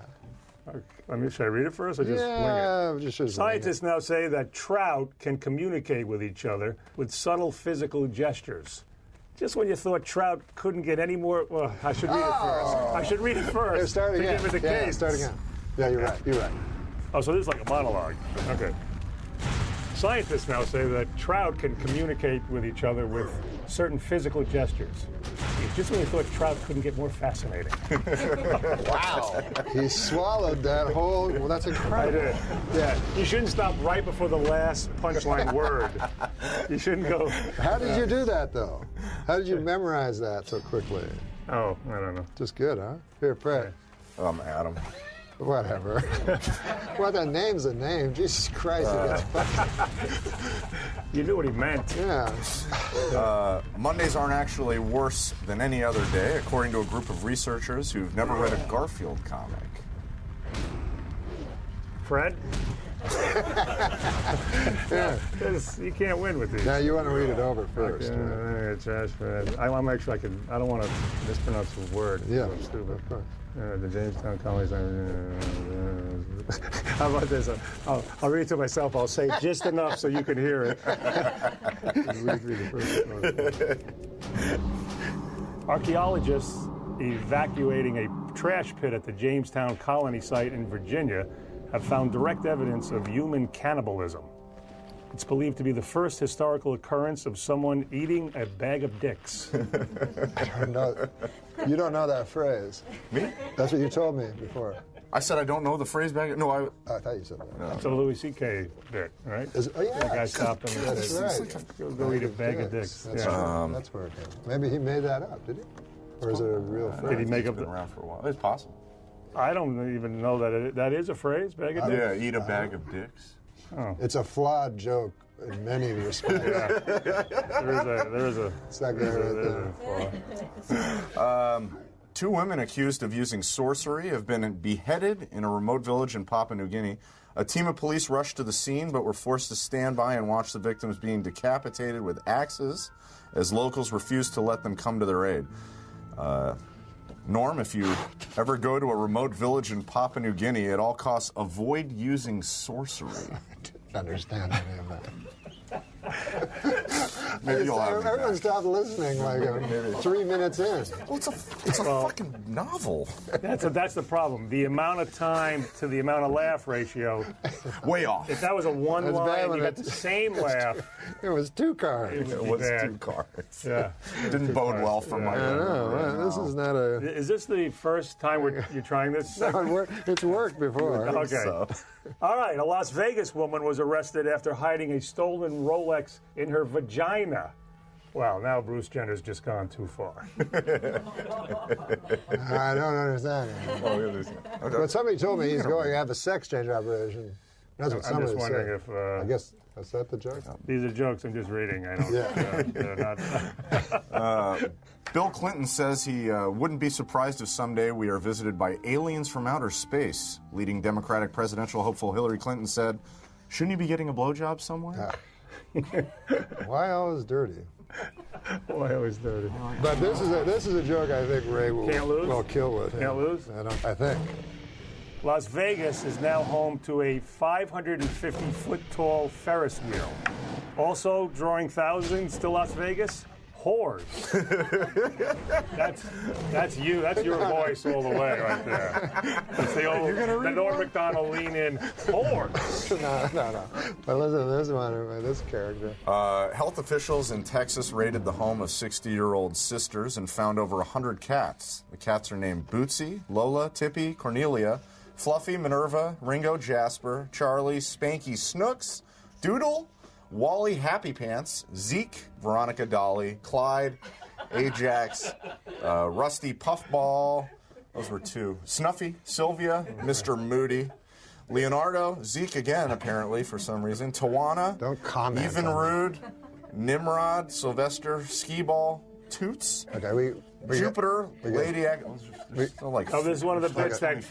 Should I read it first, or just wing it? Just Scientists now say that trout can communicate with each other with subtle physical gestures. Just when you thought trout couldn't get any more... Well, I should read it first. I should read it first. Here, start again. To give it the case. Start again. Yeah, you're right. You're right. Oh, so this is like a monologue. Okay. Scientists now say that trout can communicate with each other with certain physical gestures. Just when you thought trout couldn't get more fascinating. Wow. He swallowed that whole, well, that's incredible. I did. Yeah, you shouldn't stop right before the last punchline word. You shouldn't go. How did you do that, though? How did you memorize that so quickly? Oh, I don't know. Just good, huh? Here, Fred. Adam. Whatever. Well, the name's a name. Jesus Christ. You knew what he meant. Yeah. Mondays aren't actually worse than any other day, according to a group of researchers who've never read a Garfield comic. Fred? Yeah. You can't win with these. Now you want to read it over first. Trash Fred. I'm actually, I don't want to mispronounce the word. Yeah. I'm stupid. Of course. The Jamestown Colonies. How about this? I'll read it to myself. I'll say just enough so you can hear it. Archaeologists evacuating a trash pit at the Jamestown Colony site in Virginia have found direct evidence of human cannibalism. It's believed to be the first historical occurrence of someone eating a bag of dicks. I don't know. You don't know that phrase. Me? That's what you told me before. I said I don't know the phrase bag. No, I thought you said that. No. It's a Louis C.K. bit, right? Oh, yeah. The guy stopped him. That's right. Go eat a bag of dicks. That's, yeah. That's where it came from. Maybe he made that up, did he? Or is it a real phrase? Did he make up been around for a while? It's possible. I don't even know that that is a phrase, bag of dicks? Yeah, eat a bag of dicks. Oh. It's a flawed joke in many respects. There is a. It's not good right there. Two women accused of using sorcery have been beheaded in a remote village in Papua New Guinea. A team of police rushed to the scene but were forced to stand by and watch the victims being decapitated with axes as locals refused to let them come to their aid. Norm, if you ever go to a remote village in Papua New Guinea, at all costs avoid using sorcery. I didn't understand any of that. Maybe you'll have everyone stopped listening like 3 minutes in. Well, it's a fucking novel. That's the problem. The amount of time to the amount of laugh ratio. Way off. If that was a one line, you got the same laugh. It was 2 cards. It was 2 cards. Yeah. Didn't bode well for my. I know. This is not a. Is this the first time you're trying this? No, it's worked before. Okay. So. All right. A Las Vegas woman was arrested after hiding a stolen Rolex in her vagina. Well, now Bruce Jenner's just gone too far. I don't understand. Okay. But somebody told me he's going to have a sex change operation. That's what somebody I'm just wondering said. if. I guess, is that the joke? These are jokes I'm just reading. I don't. Yeah. They're not. Bill Clinton says he wouldn't be surprised if someday we are visited by aliens from outer space. Leading Democratic presidential hopeful Hillary Clinton said, "Shouldn't you be getting a blowjob somewhere?" Why always dirty? Why always dirty? But this is a joke I think Ray will kill with. Can't lose? I think. Las Vegas is now home to a 550-foot-tall Ferris wheel. Also drawing thousands to Las Vegas, whores. That's you. That's your voice all the way right there. It's the Norm Macdonald lean in, whores. No. But listen to this one, this character. Health officials in Texas raided the home of 60-year-old sisters and found over 100 cats. The cats are named Bootsy, Lola, Tippy, Cornelia, Fluffy, Minerva, Ringo, Jasper, Charlie, Spanky, Snooks, Doodle, Wally, Happy Pants, Zeke, Veronica, Dolly, Clyde, Ajax, Rusty, Puffball, those were 2, Snuffy, Sylvia, Mr. Moody, Leonardo, Zeke again apparently for some reason, Tawana, Don't comment. Even Rude, Nimrod, Sylvester, Skee-Ball, Toots, Jupiter, Lady this is one of the bits that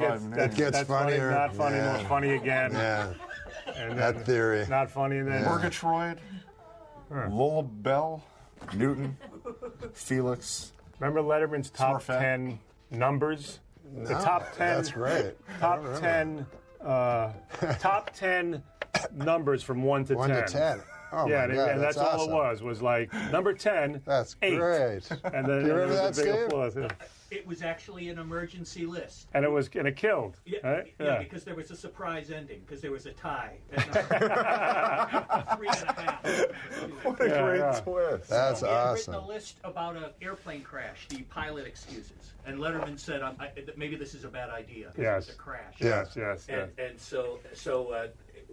gets funnier. Not funny, more funny again. Yeah. And that theory. Not funny then. Murgatroyd, Lullabelle, Newton, Felix. Remember Letterman's top 10 numbers? No, the top 10. That's right. Top 10 numbers from 1 to 10. 1 to 10. Oh yeah, my God, and that's awesome. all it was like number 10. That's 8. great. And then Do you remember there that, was a big Steve? applause. Yeah. It was actually an emergency list. And it killed. Yeah, right? yeah, because there was a surprise ending, because there was a tie. 3.5. What a great twist. That's He had awesome. written a list about an airplane crash, the pilot excuses. And Letterman said, maybe this is a bad idea, because Yes. it was a crash. Yes. And so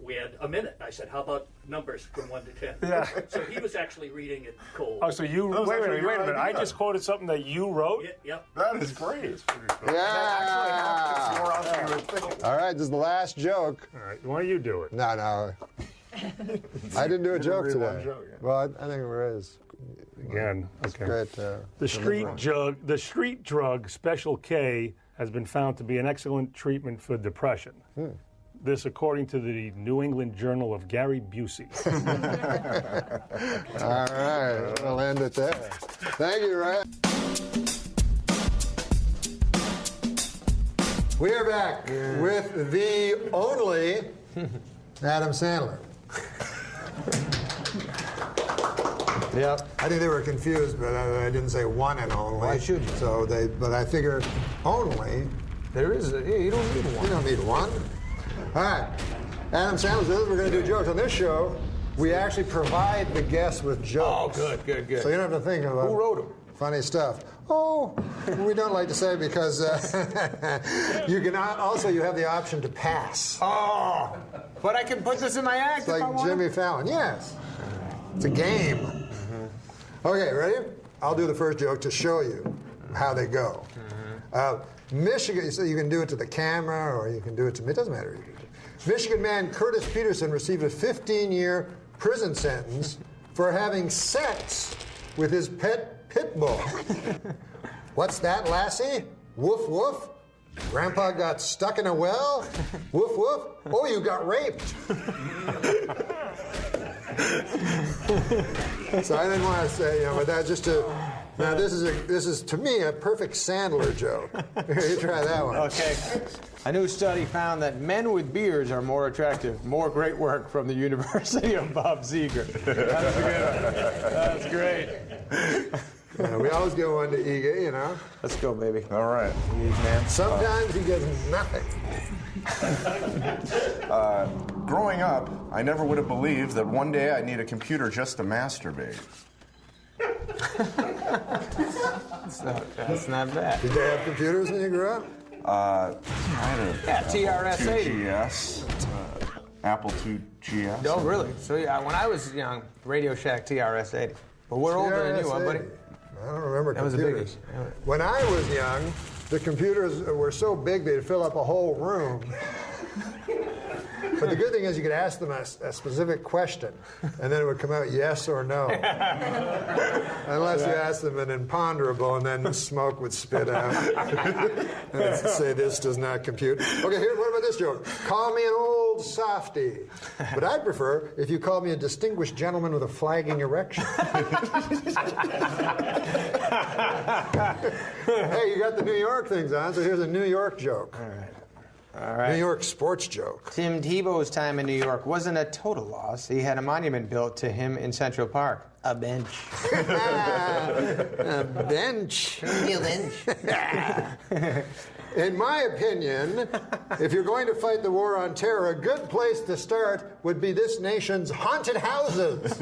we had a minute. I said, how about numbers from 1 to 10? Yeah. So he was actually reading it cold. Oh, so you wait a minute. I just quoted something that you wrote. Yep. That is great. Yeah. All right, this is the last joke. All right, why don't you do it? No. I didn't do a joke read one today. joke, yeah. Well, I think it is. Again, okay. Great. The street drug Special K has been found to be an excellent treatment for depression. This, according to the New England Journal of Gary Busey. All right, we'll end it there. Thank you, Ryan. We are back with the only Adam Sandler. Yep. I think they were confused, but I didn't say one and only. Why should you? So but I figure only. There is you don't need one. You don't need one. All right, Adam Sandler says we're going to do jokes on this show. We actually provide the guests with jokes. Oh, good. So you don't have to think about Who wrote them? funny stuff. Oh, we don't like to say because you can also you have the option to pass. Oh, but I can put this in my act It's if I like want. Jimmy Fallon. Yes, it's a game. Okay, ready? I'll do the first joke to show you how they go. Michigan, so you can do it to the camera or you can do it to me. It doesn't matter. Michigan man Curtis Peterson received a 15-year prison sentence for having sex with his pet pit bull. What's that, lassie? Woof, woof. Grandpa got stuck in a well? Woof, woof. Oh, you got raped. So I didn't want to say, but that's just to. Now this is to me a perfect Sandler joke. Here, you try that one. Okay. A new study found that men with beards are more attractive. More great work from the University of Bob Seger. That's a good one. That's great. We always give one to Ige, you know. Let's go, baby. All right. Man. Sometimes he gets nothing. Growing up, I never would have believed that one day I'd need a computer just to masturbate. That's not bad. Did they have computers when you grew up? I had a TRS-80. 2GS, Apple II GS. No, really. So yeah, when I was young, Radio Shack TRS-80. But we're older than you, buddy. I don't remember That was a computers. biggie. When I was young, the computers were so big they'd fill up a whole room. But the good thing is you could ask them a specific question, and then it would come out yes or no. Unless you asked them an imponderable, and then smoke would spit out. And it'd say this does not compute. Okay, here, what about this joke? Call me an old softy. But I'd prefer if you called me a distinguished gentleman with a flagging erection. Hey, you got the New York things on, so here's a New York joke. All right. New York sports joke. Tim Tebow's time in New York wasn't a total loss. He had a monument built to him in Central Park. A bench. A bench. In my opinion, if you're going to fight the war on terror, a good place to start would be this nation's haunted houses.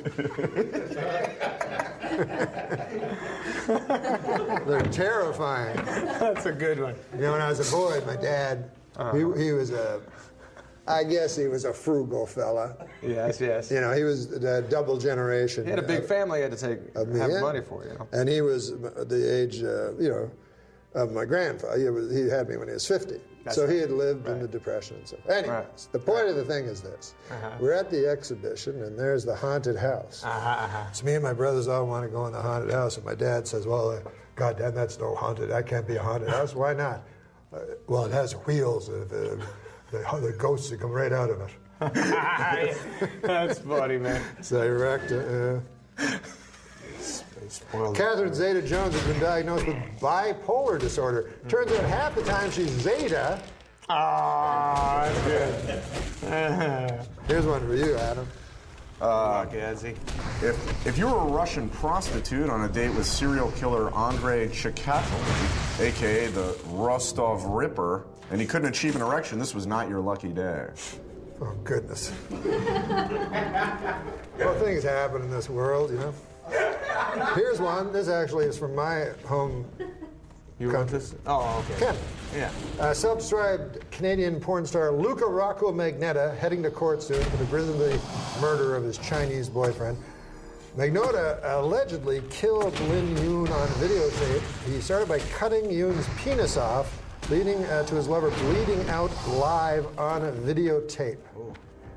They're terrifying. That's a good one. You know, when I was a boy, my dad, he was I guess he was a frugal fella. Yes. You know, he was a double generation. He had a big family he had to have money for, you know. And he was the age, of my grandfather. He had me when he was 50. So he had lived in the Depression and stuff. Anyways, the point of the thing is this. We're at the exhibition, and there's the haunted house. So me and my brothers all want to go in the haunted house, and my dad says, well, God damn, that's no haunted. That can't be a haunted house. Why not? Well, it has wheels. The ghosts that come right out of it. That's funny, man. So I wrecked it. Catherine Zeta-Jones has been diagnosed with bipolar disorder. Turns out half the time she's Zeta. Ah, that's good. Here's one for you, Adam. If you were a Russian prostitute on a date with serial killer Andrei Chikatilo, a.k.a. the Rostov Ripper, and he couldn't achieve an erection, this was not your lucky day. Oh, goodness. Well, things happen in this world, you know. Here's one. This actually is from my home country. Oh, okay. Canada. Yeah. Self-described Canadian porn star Luca Rocco Magneta heading to court soon for the grisly murder of his Chinese boyfriend. Magneta allegedly killed Lin Yoon on videotape. He started by cutting Yoon's penis off, leading to his lover bleeding out live on videotape.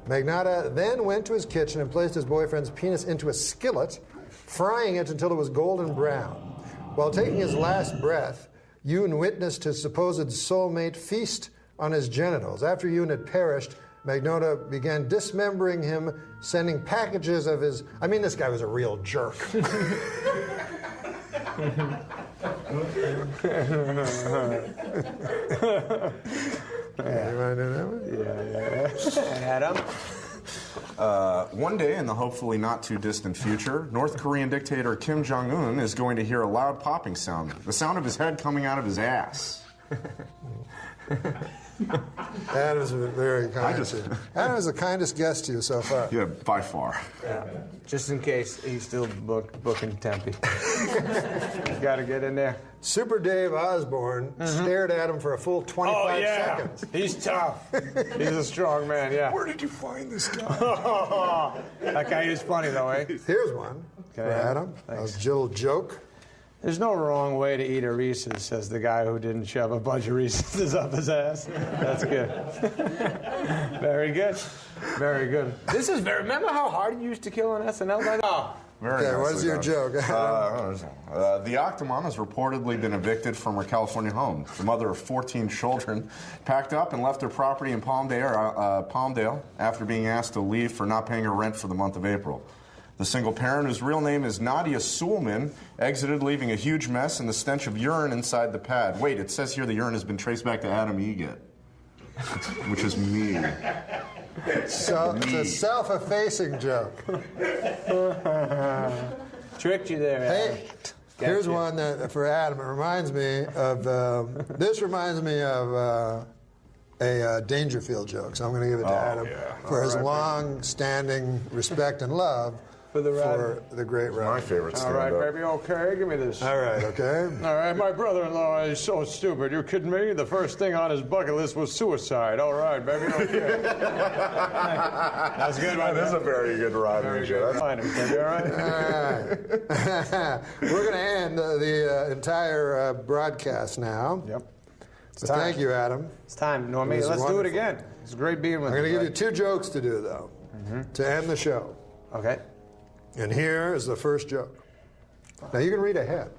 Magneta then went to his kitchen and placed his boyfriend's penis into a skillet, frying it until it was golden brown. While taking his last breath, Yoon witnessed his supposed soulmate feast on his genitals. After Yoon had perished, Magneta began dismembering him, sending packages of his... I mean, this guy was a real jerk. You want to do that one? Yeah. Adam? One day in the hopefully not too distant future, North Korean dictator Kim Jong-un is going to hear a loud popping sound, the sound of his head coming out of his ass. Adam's very kind to you. Adam is the kindest guest to you so far. Yeah, by far. Yeah. Just in case he's still booking Tempe. Got to get in there. Super Dave Osborne stared at him for a full 25 seconds. He's tough. He's a strong man, yeah. Where did you find this guy? That guy is funny, though, eh? Here's one for Adam. That was Jill joke. There's no wrong way to eat a Reese's, says the guy who didn't shove a bunch of Reese's up his ass. That's good. Very good. Very good. This is very... Remember how hard you used to kill on SNL back then? Oh. Okay, what is your joke? The Octomom has reportedly been evicted from her California home. The mother of 14 children packed up and left her property in Palmdale after being asked to leave for not paying her rent for the month of April. The single parent, whose real name is Nadia Suleman, exited leaving a huge mess and the stench of urine inside the pad. Wait, it says here the urine has been traced back to Adam Eget, which is me. So it's a self-effacing joke. Tricked you there, Adam. Hey, here's one that for Adam. It reminds me of. This reminds me of a Dangerfield joke. So I'm going to give it to Adam for his long-standing respect and love for the great Rod. My favorite stand-up. All right, baby, okay, give me this. All right, okay. All right, my brother-in-law is so stupid. You kidding me? The first thing on his bucket list was suicide. All right, baby, okay. That's good, my That is a very good Rodney joke. Fine, baby, all right? All right. We're going to end the entire broadcast now. Yep. So thank you, Adam. It's time, Normie. Let's do it again. It's great being with you. I'm going to give you 2 jokes to do, though, to end the show. Okay. And here is the first joke. Now, you can read ahead.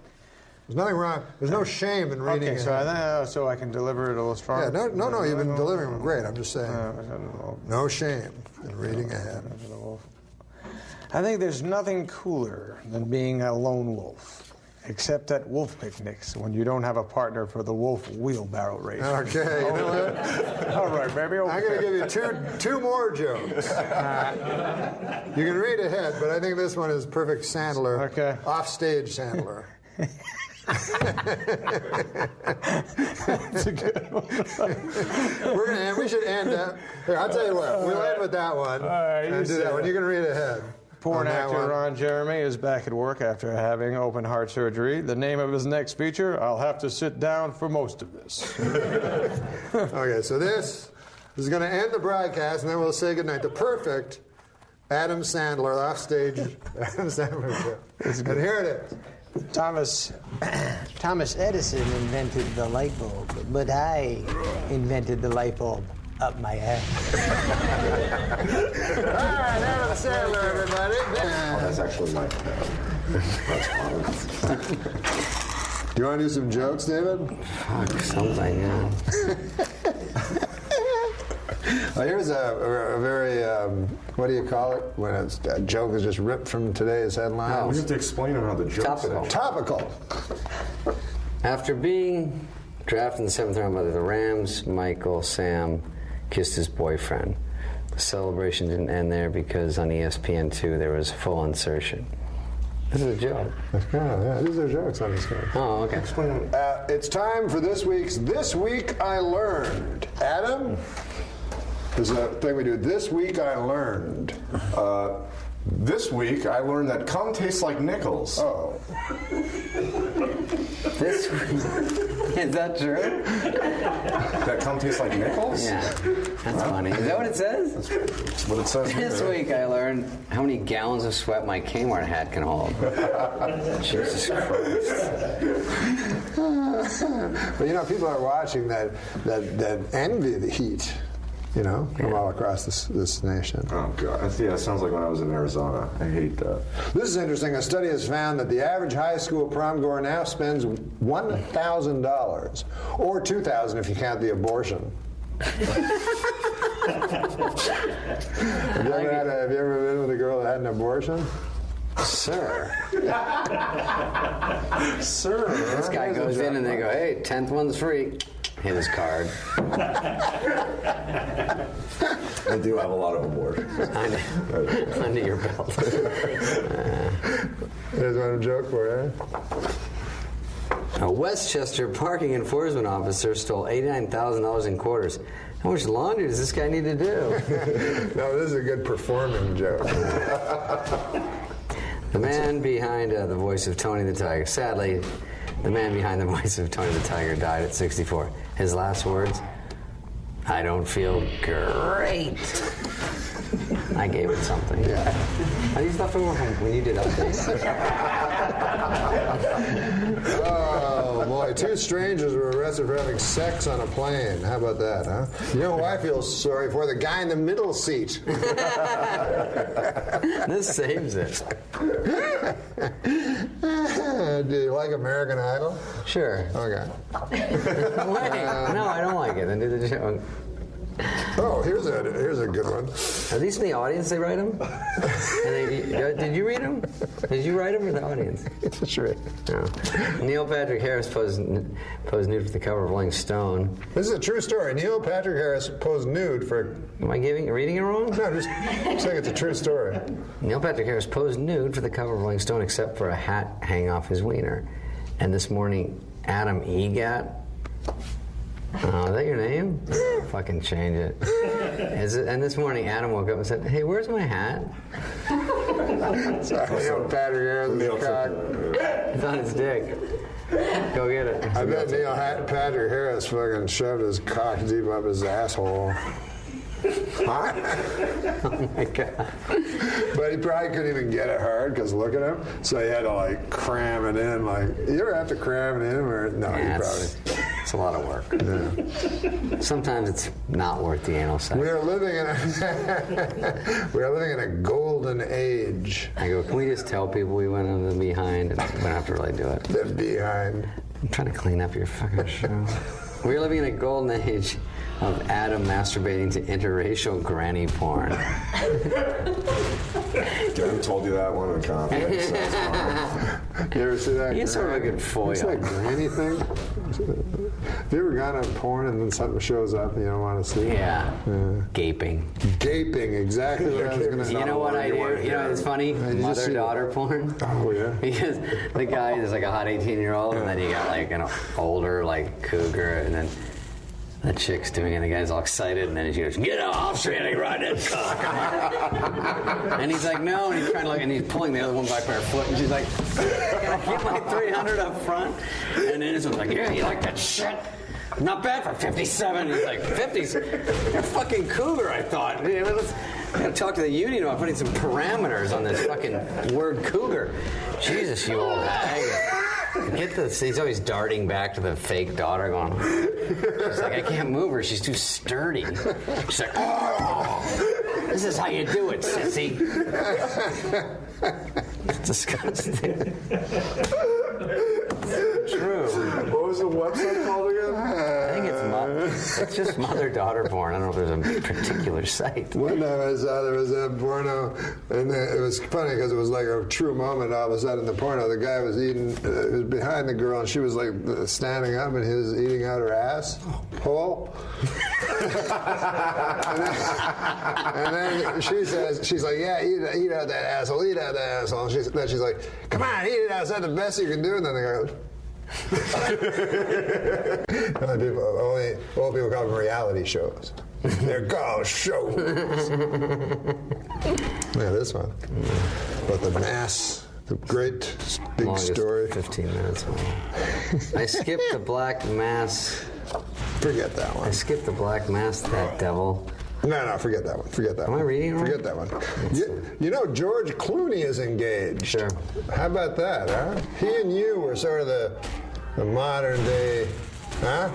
There's nothing wrong. There's no shame in reading ahead. So I can deliver it a little stronger? Yeah, no, you've been delivering them great. I'm just saying. No shame in reading ahead. I think there's nothing cooler than being a lone wolf. Except at wolf picnics, when you don't have a partner for the wolf wheelbarrow race. Okay, you know what? All right, baby. Okay. I'm going to give you two more jokes. You can read ahead, but I think this one is perfect Sandler. Okay. Offstage Sandler. That's a good one. We should end up. Here, I'll tell you what. We'll end with that one. All right, and do that one. You can read ahead. Porn actor Ron Jeremy is back at work after having open heart surgery. The name of his next feature, I'll have to sit down for most of this. Okay, so this is going to end the broadcast, and then we'll say goodnight. The perfect Adam Sandler offstage Adam Sandler show. And here it is. Thomas Edison invented the light bulb, but I invented the light bulb up my ass. All right, Adam Sandler, everybody. Oh, that's actually my That's fun. Do you want to do some jokes, David? Fuck, something, yeah. Well, here's a very, what do you call it? When a joke is just ripped from today's headlines. We have to explain how the joke's Topical. After being drafted in the 7th round by the Rams, Michael Sam kissed his boyfriend. celebration didn't end there because on ESPN2 there was full insertion. This is a joke. Yeah, these are jokes on this guy. Oh, okay. It's time for this week's This Week I Learned. Adam, there's a thing we do. This Week I Learned. This week, I learned that cum tastes like nickels. Oh. This week, is that true? That cum tastes like nickels? Yeah, that's funny. Is that what it says? That's what it says here. This week I learned how many gallons of sweat my Kmart hat can hold. Jesus Christ. But you know, people are watching that envy the heat, you know, from all across this nation. Oh, God. Yeah, it sounds like when I was in Arizona. I hate that. This is interesting. A study has found that the average high school prom goer now spends $1,000, or $2,000 if you count the abortion. Have you ever been with a girl that had an abortion? Sir. Sir. This guy goes in and they go, hey, 10th one's free. Hit his card. I do have a lot of abortions. Under your belt. There's one joke for you. A Westchester parking enforcement officer stole $89,000 in quarters. How much laundry does this guy need to do? No, this is a good performing joke. The man behind the voice of Tony the Tiger. Sadly, the man behind the voice of Tony the Tiger died at 64. His last words, I don't feel great. I gave it something. Yeah. Are these left over from when you did updates? Oh, boy. 2 strangers were arrested for having sex on a plane. How about that, huh? You know who I feel sorry for? The guy in the middle seat. This saves it. Do you like American Idol? Sure. Okay. Wait, no, I don't like it. Then do the joke. Oh, here's a good one. Are these from the audience? They write them? Did you read them? Did you write them or the audience? Sure. No. Neil Patrick Harris posed nude for the cover of Rolling Stone. This is a true story. Neil Patrick Harris posed nude for... Am I reading it wrong? No, just saying it's a true story. Neil Patrick Harris posed nude for the cover of Rolling Stone except for a hat hanging off his wiener. And this morning, Adam Egat... Oh, is that your name? Fucking change it. And this morning, Adam woke up and said, hey, where's my hat? Sorry, Neil Patrick Harris' cock. It's on his dick. Go get it. I bet Neil Patrick Harris fucking shoved his cock deep up his asshole. Huh? Oh my God. But he probably couldn't even get it hard because look at him. So he had to like cram it in. Like, you ever have to cram it in? Or no, Yeah, you probably. It's a lot of work. Yeah. Sometimes it's not worth the anal sex. We are living in a golden age. I go, can we just tell people we went on the behind and we don't have to really do it? The behind. I'm trying to clean up your fucking show. We're living in a golden age of Adam masturbating to interracial granny porn. I told you that one in confidence. You ever see that? He's sort of a good foil. What's that granny thing? Have you ever gone on porn and then something shows up and you don't want to see it? Yeah. Gaping. Gaping, exactly what I was going to say. You know what I do? You know, it's funny? Mother-daughter porn. Oh, yeah? Because the guy is like a hot 18-year-old, and then you got like an older, like, cougar, and then the chick's doing it, and the guy's all excited, and then he goes, get off, Shreddy, ride that cock. And he's like, no, and he's trying to look, and he's pulling the other one by her foot, and she's like, can I keep my 300 up front? And then this one's like, yeah, you like that shit? Not bad for 57. He's like, 50s? You're a fucking cougar, I thought. You know, I gotta talk to the union about putting some parameters on this fucking word cougar. Jesus, you old hag. Get this. He's always darting back to the fake daughter going, she's like, I can't move her. She's too sturdy. She's like, oh, this is how you do it, sissy. It's disgusting. True. What was was the website called again? I think it's just mother-daughter porn. I don't know if there's a particular site. One time I saw there was a porno, and it was funny because it was like a true moment. All of a sudden, the porno, the guy was eating, it was behind the girl, and she was like standing up, and he was eating out her ass hole. and then she says, she's like, yeah, eat out that asshole, eat out that asshole. And then she's like, come on, eat it out. Is that the best you can do? And then the guy goes, only old people call them reality shows. They're called shows. Yeah, this one. But the mass, the great big Longest story. 15 minutes. I skipped the black mass. Forget that one. I skipped the black mass, that devil. No, forget that one. Forget that Am one. I reading it Forget that one. You know, George Clooney is engaged. Sure. How about that, huh? He and you were sort of the modern day, huh?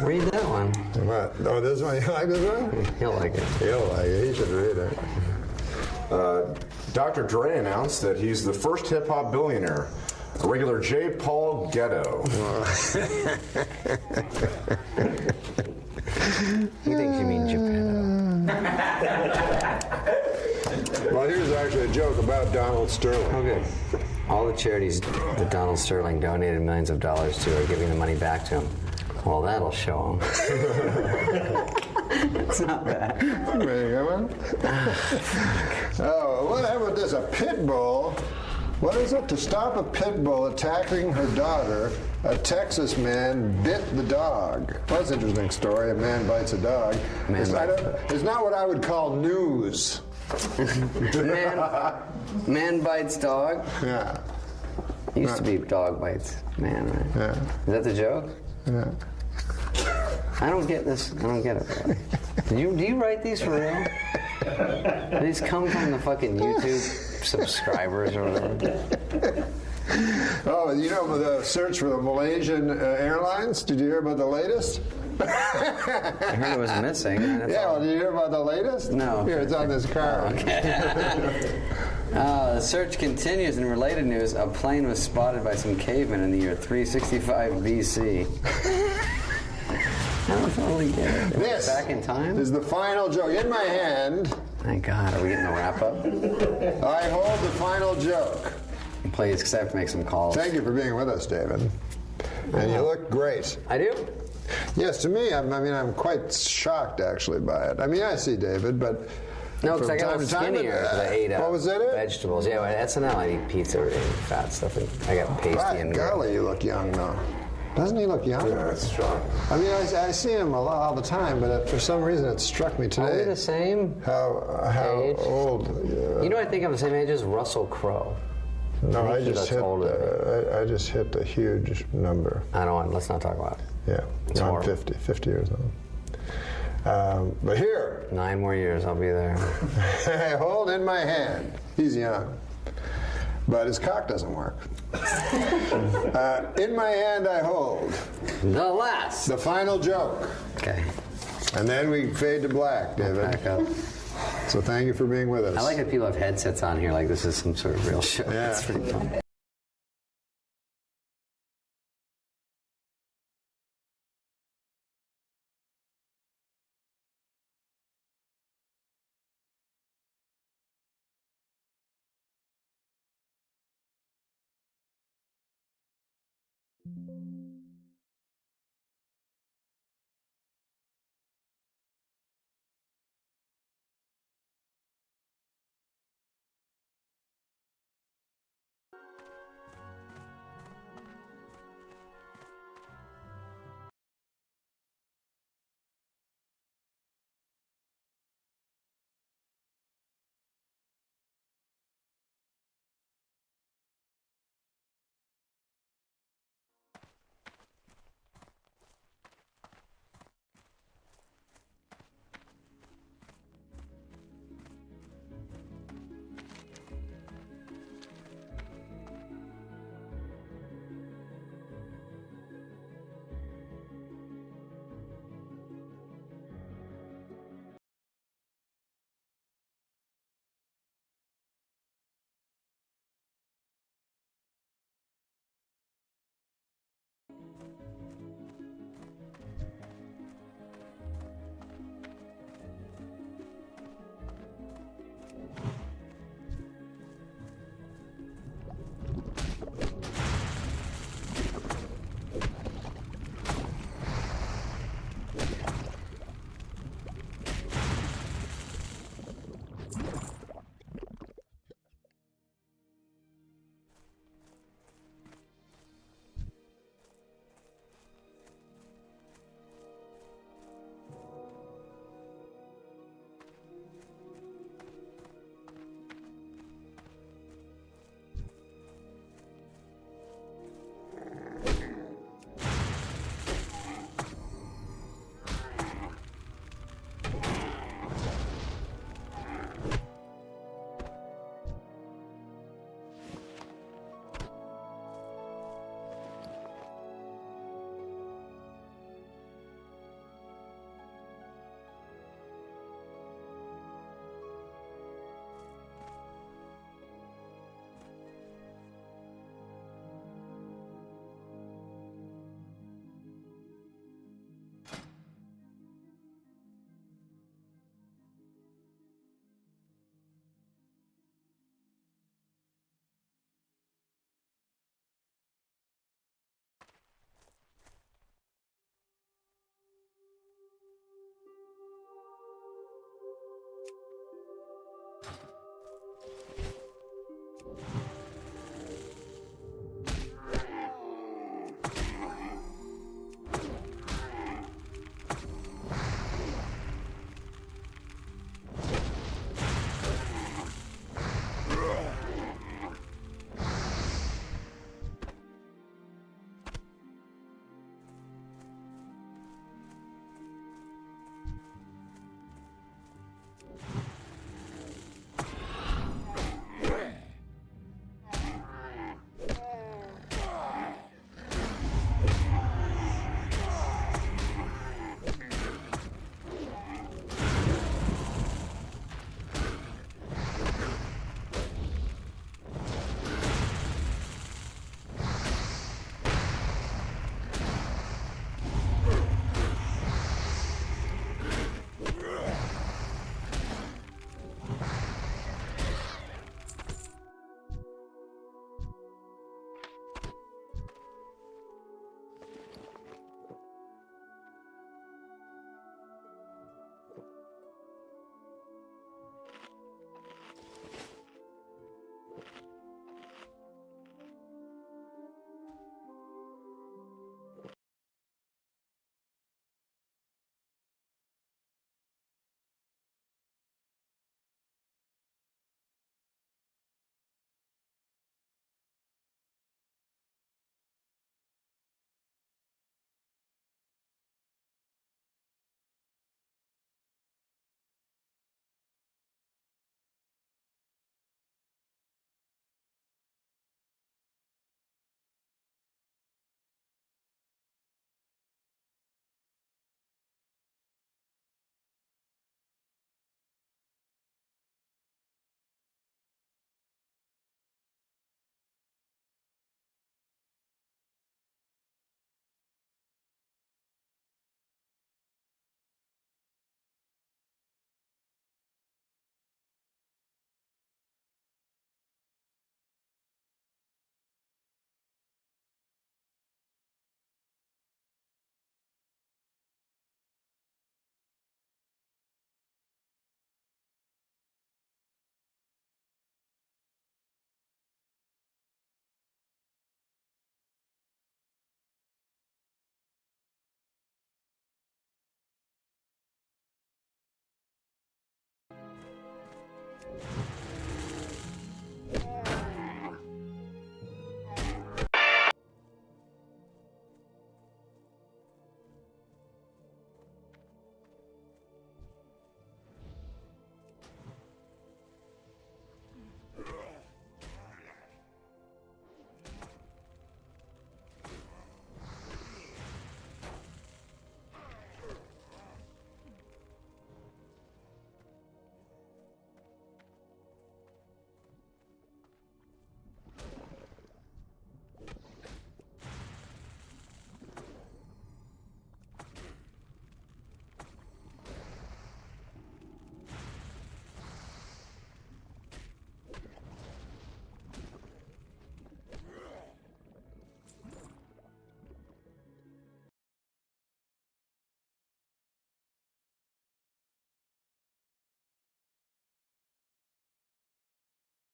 Read that one. What? Oh, this one? You like this one? He'll like it. He'll like it. He should read it. Dr. Dre announced that he's the first hip-hop billionaire. A regular J. Paul Ghetto. He thinks you mean Japan. Well, here's actually a joke about Donald Sterling. Okay. All the charities that Donald Sterling donated millions of dollars to are giving the money back to him. Well, that'll show him. It's not bad. Oh, what happened with this? A pit bull? What is it? To stop a pit bull attacking her daughter, a Texas man bit the dog. Well, that's an interesting story. A man bites a dog. It's not what I would call news. Man bites dog? Yeah. Used to be dog bites man, right? Yeah. Is that the joke? Yeah. I don't get this. I don't get it. Really. Do you write these for real? Do these come from the fucking YouTube subscribers or whatever? Oh, you know the search for the Malaysian Airlines? Did you hear about the latest? I heard it was missing. Yeah, well, did you hear about the latest? No. Here, it's on this card. Okay. The search continues. In related news, a plane was spotted by some cavemen in the year 365 BC. I don't totally get it. This back in time is the final joke. In my hand. Thank God. Are we getting the wrap up? I hold the final joke. Please, because I have to make some calls. Thank you for being with us, David. And you look great. I do? Yes, to me, I'm quite shocked actually by it. I mean, I see David, but no, because I got a little skinnier because I ate what was it? Vegetables. Yeah, at SNL I eat pizza and fat stuff, and I got pasty and golly, you look young though. Doesn't he look young? Yeah, that's shocking. I mean, I see him a lot all the time, but for some reason it struck me today. Are we the same? How age? old? You know, I think I'm the same age as Russell Crowe. No, I just hit a huge number. I don't want. Let's not talk about it. Yeah, I'm 50 years old. But here, 9 more years, I'll be there. I hold in my hand. He's young, but his cock doesn't work. In my hand, I hold the final joke. Okay. And then we fade to black, David. Back up. So thank you for being with us. I like that people have headsets on here like this is some sort of real show. Yeah. That's pretty fun.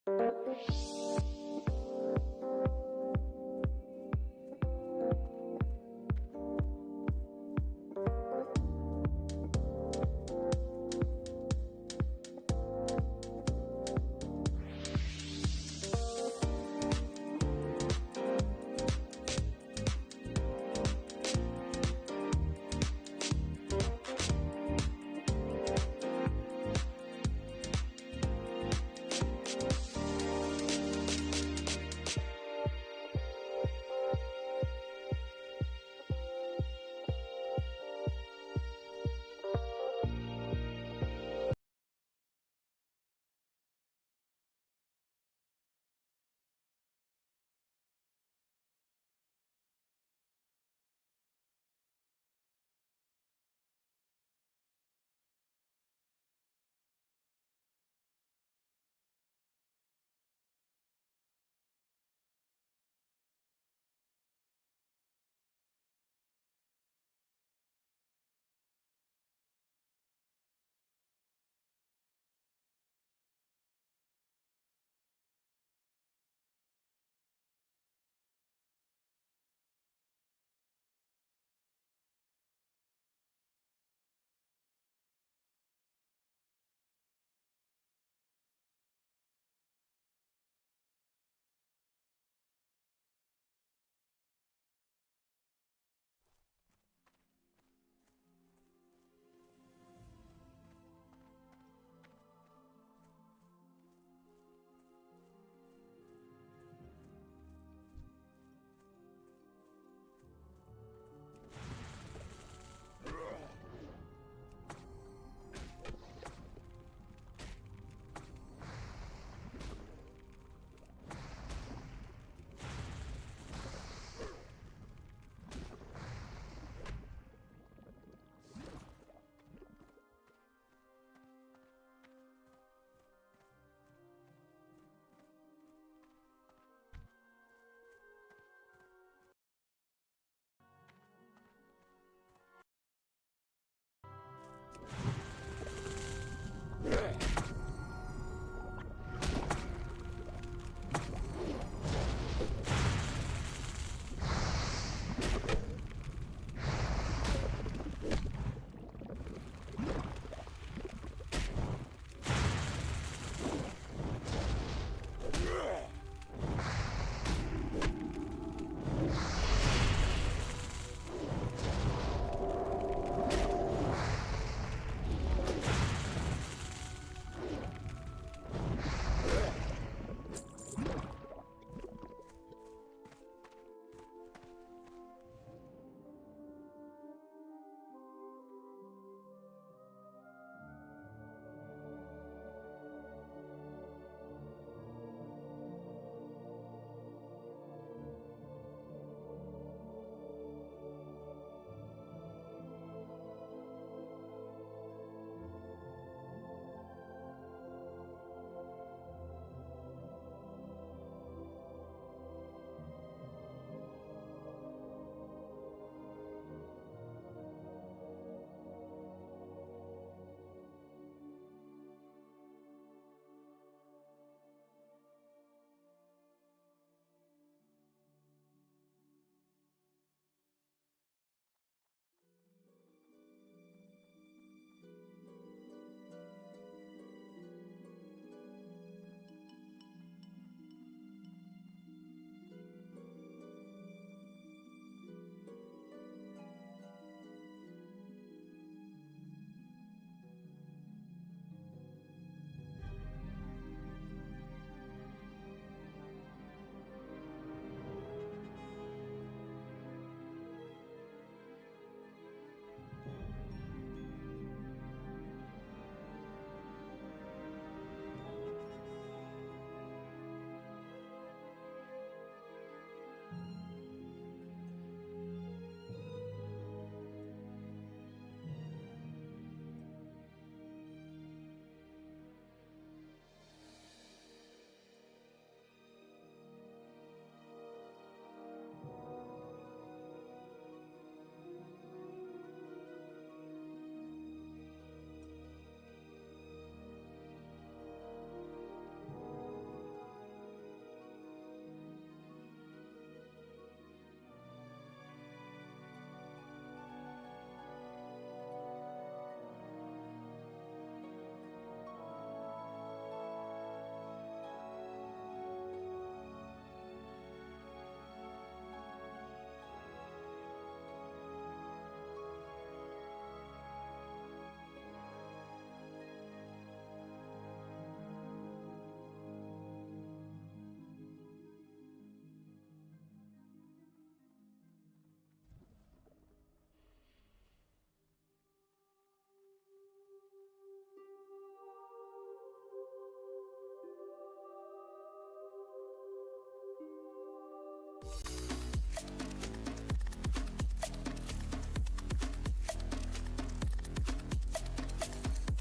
Taass.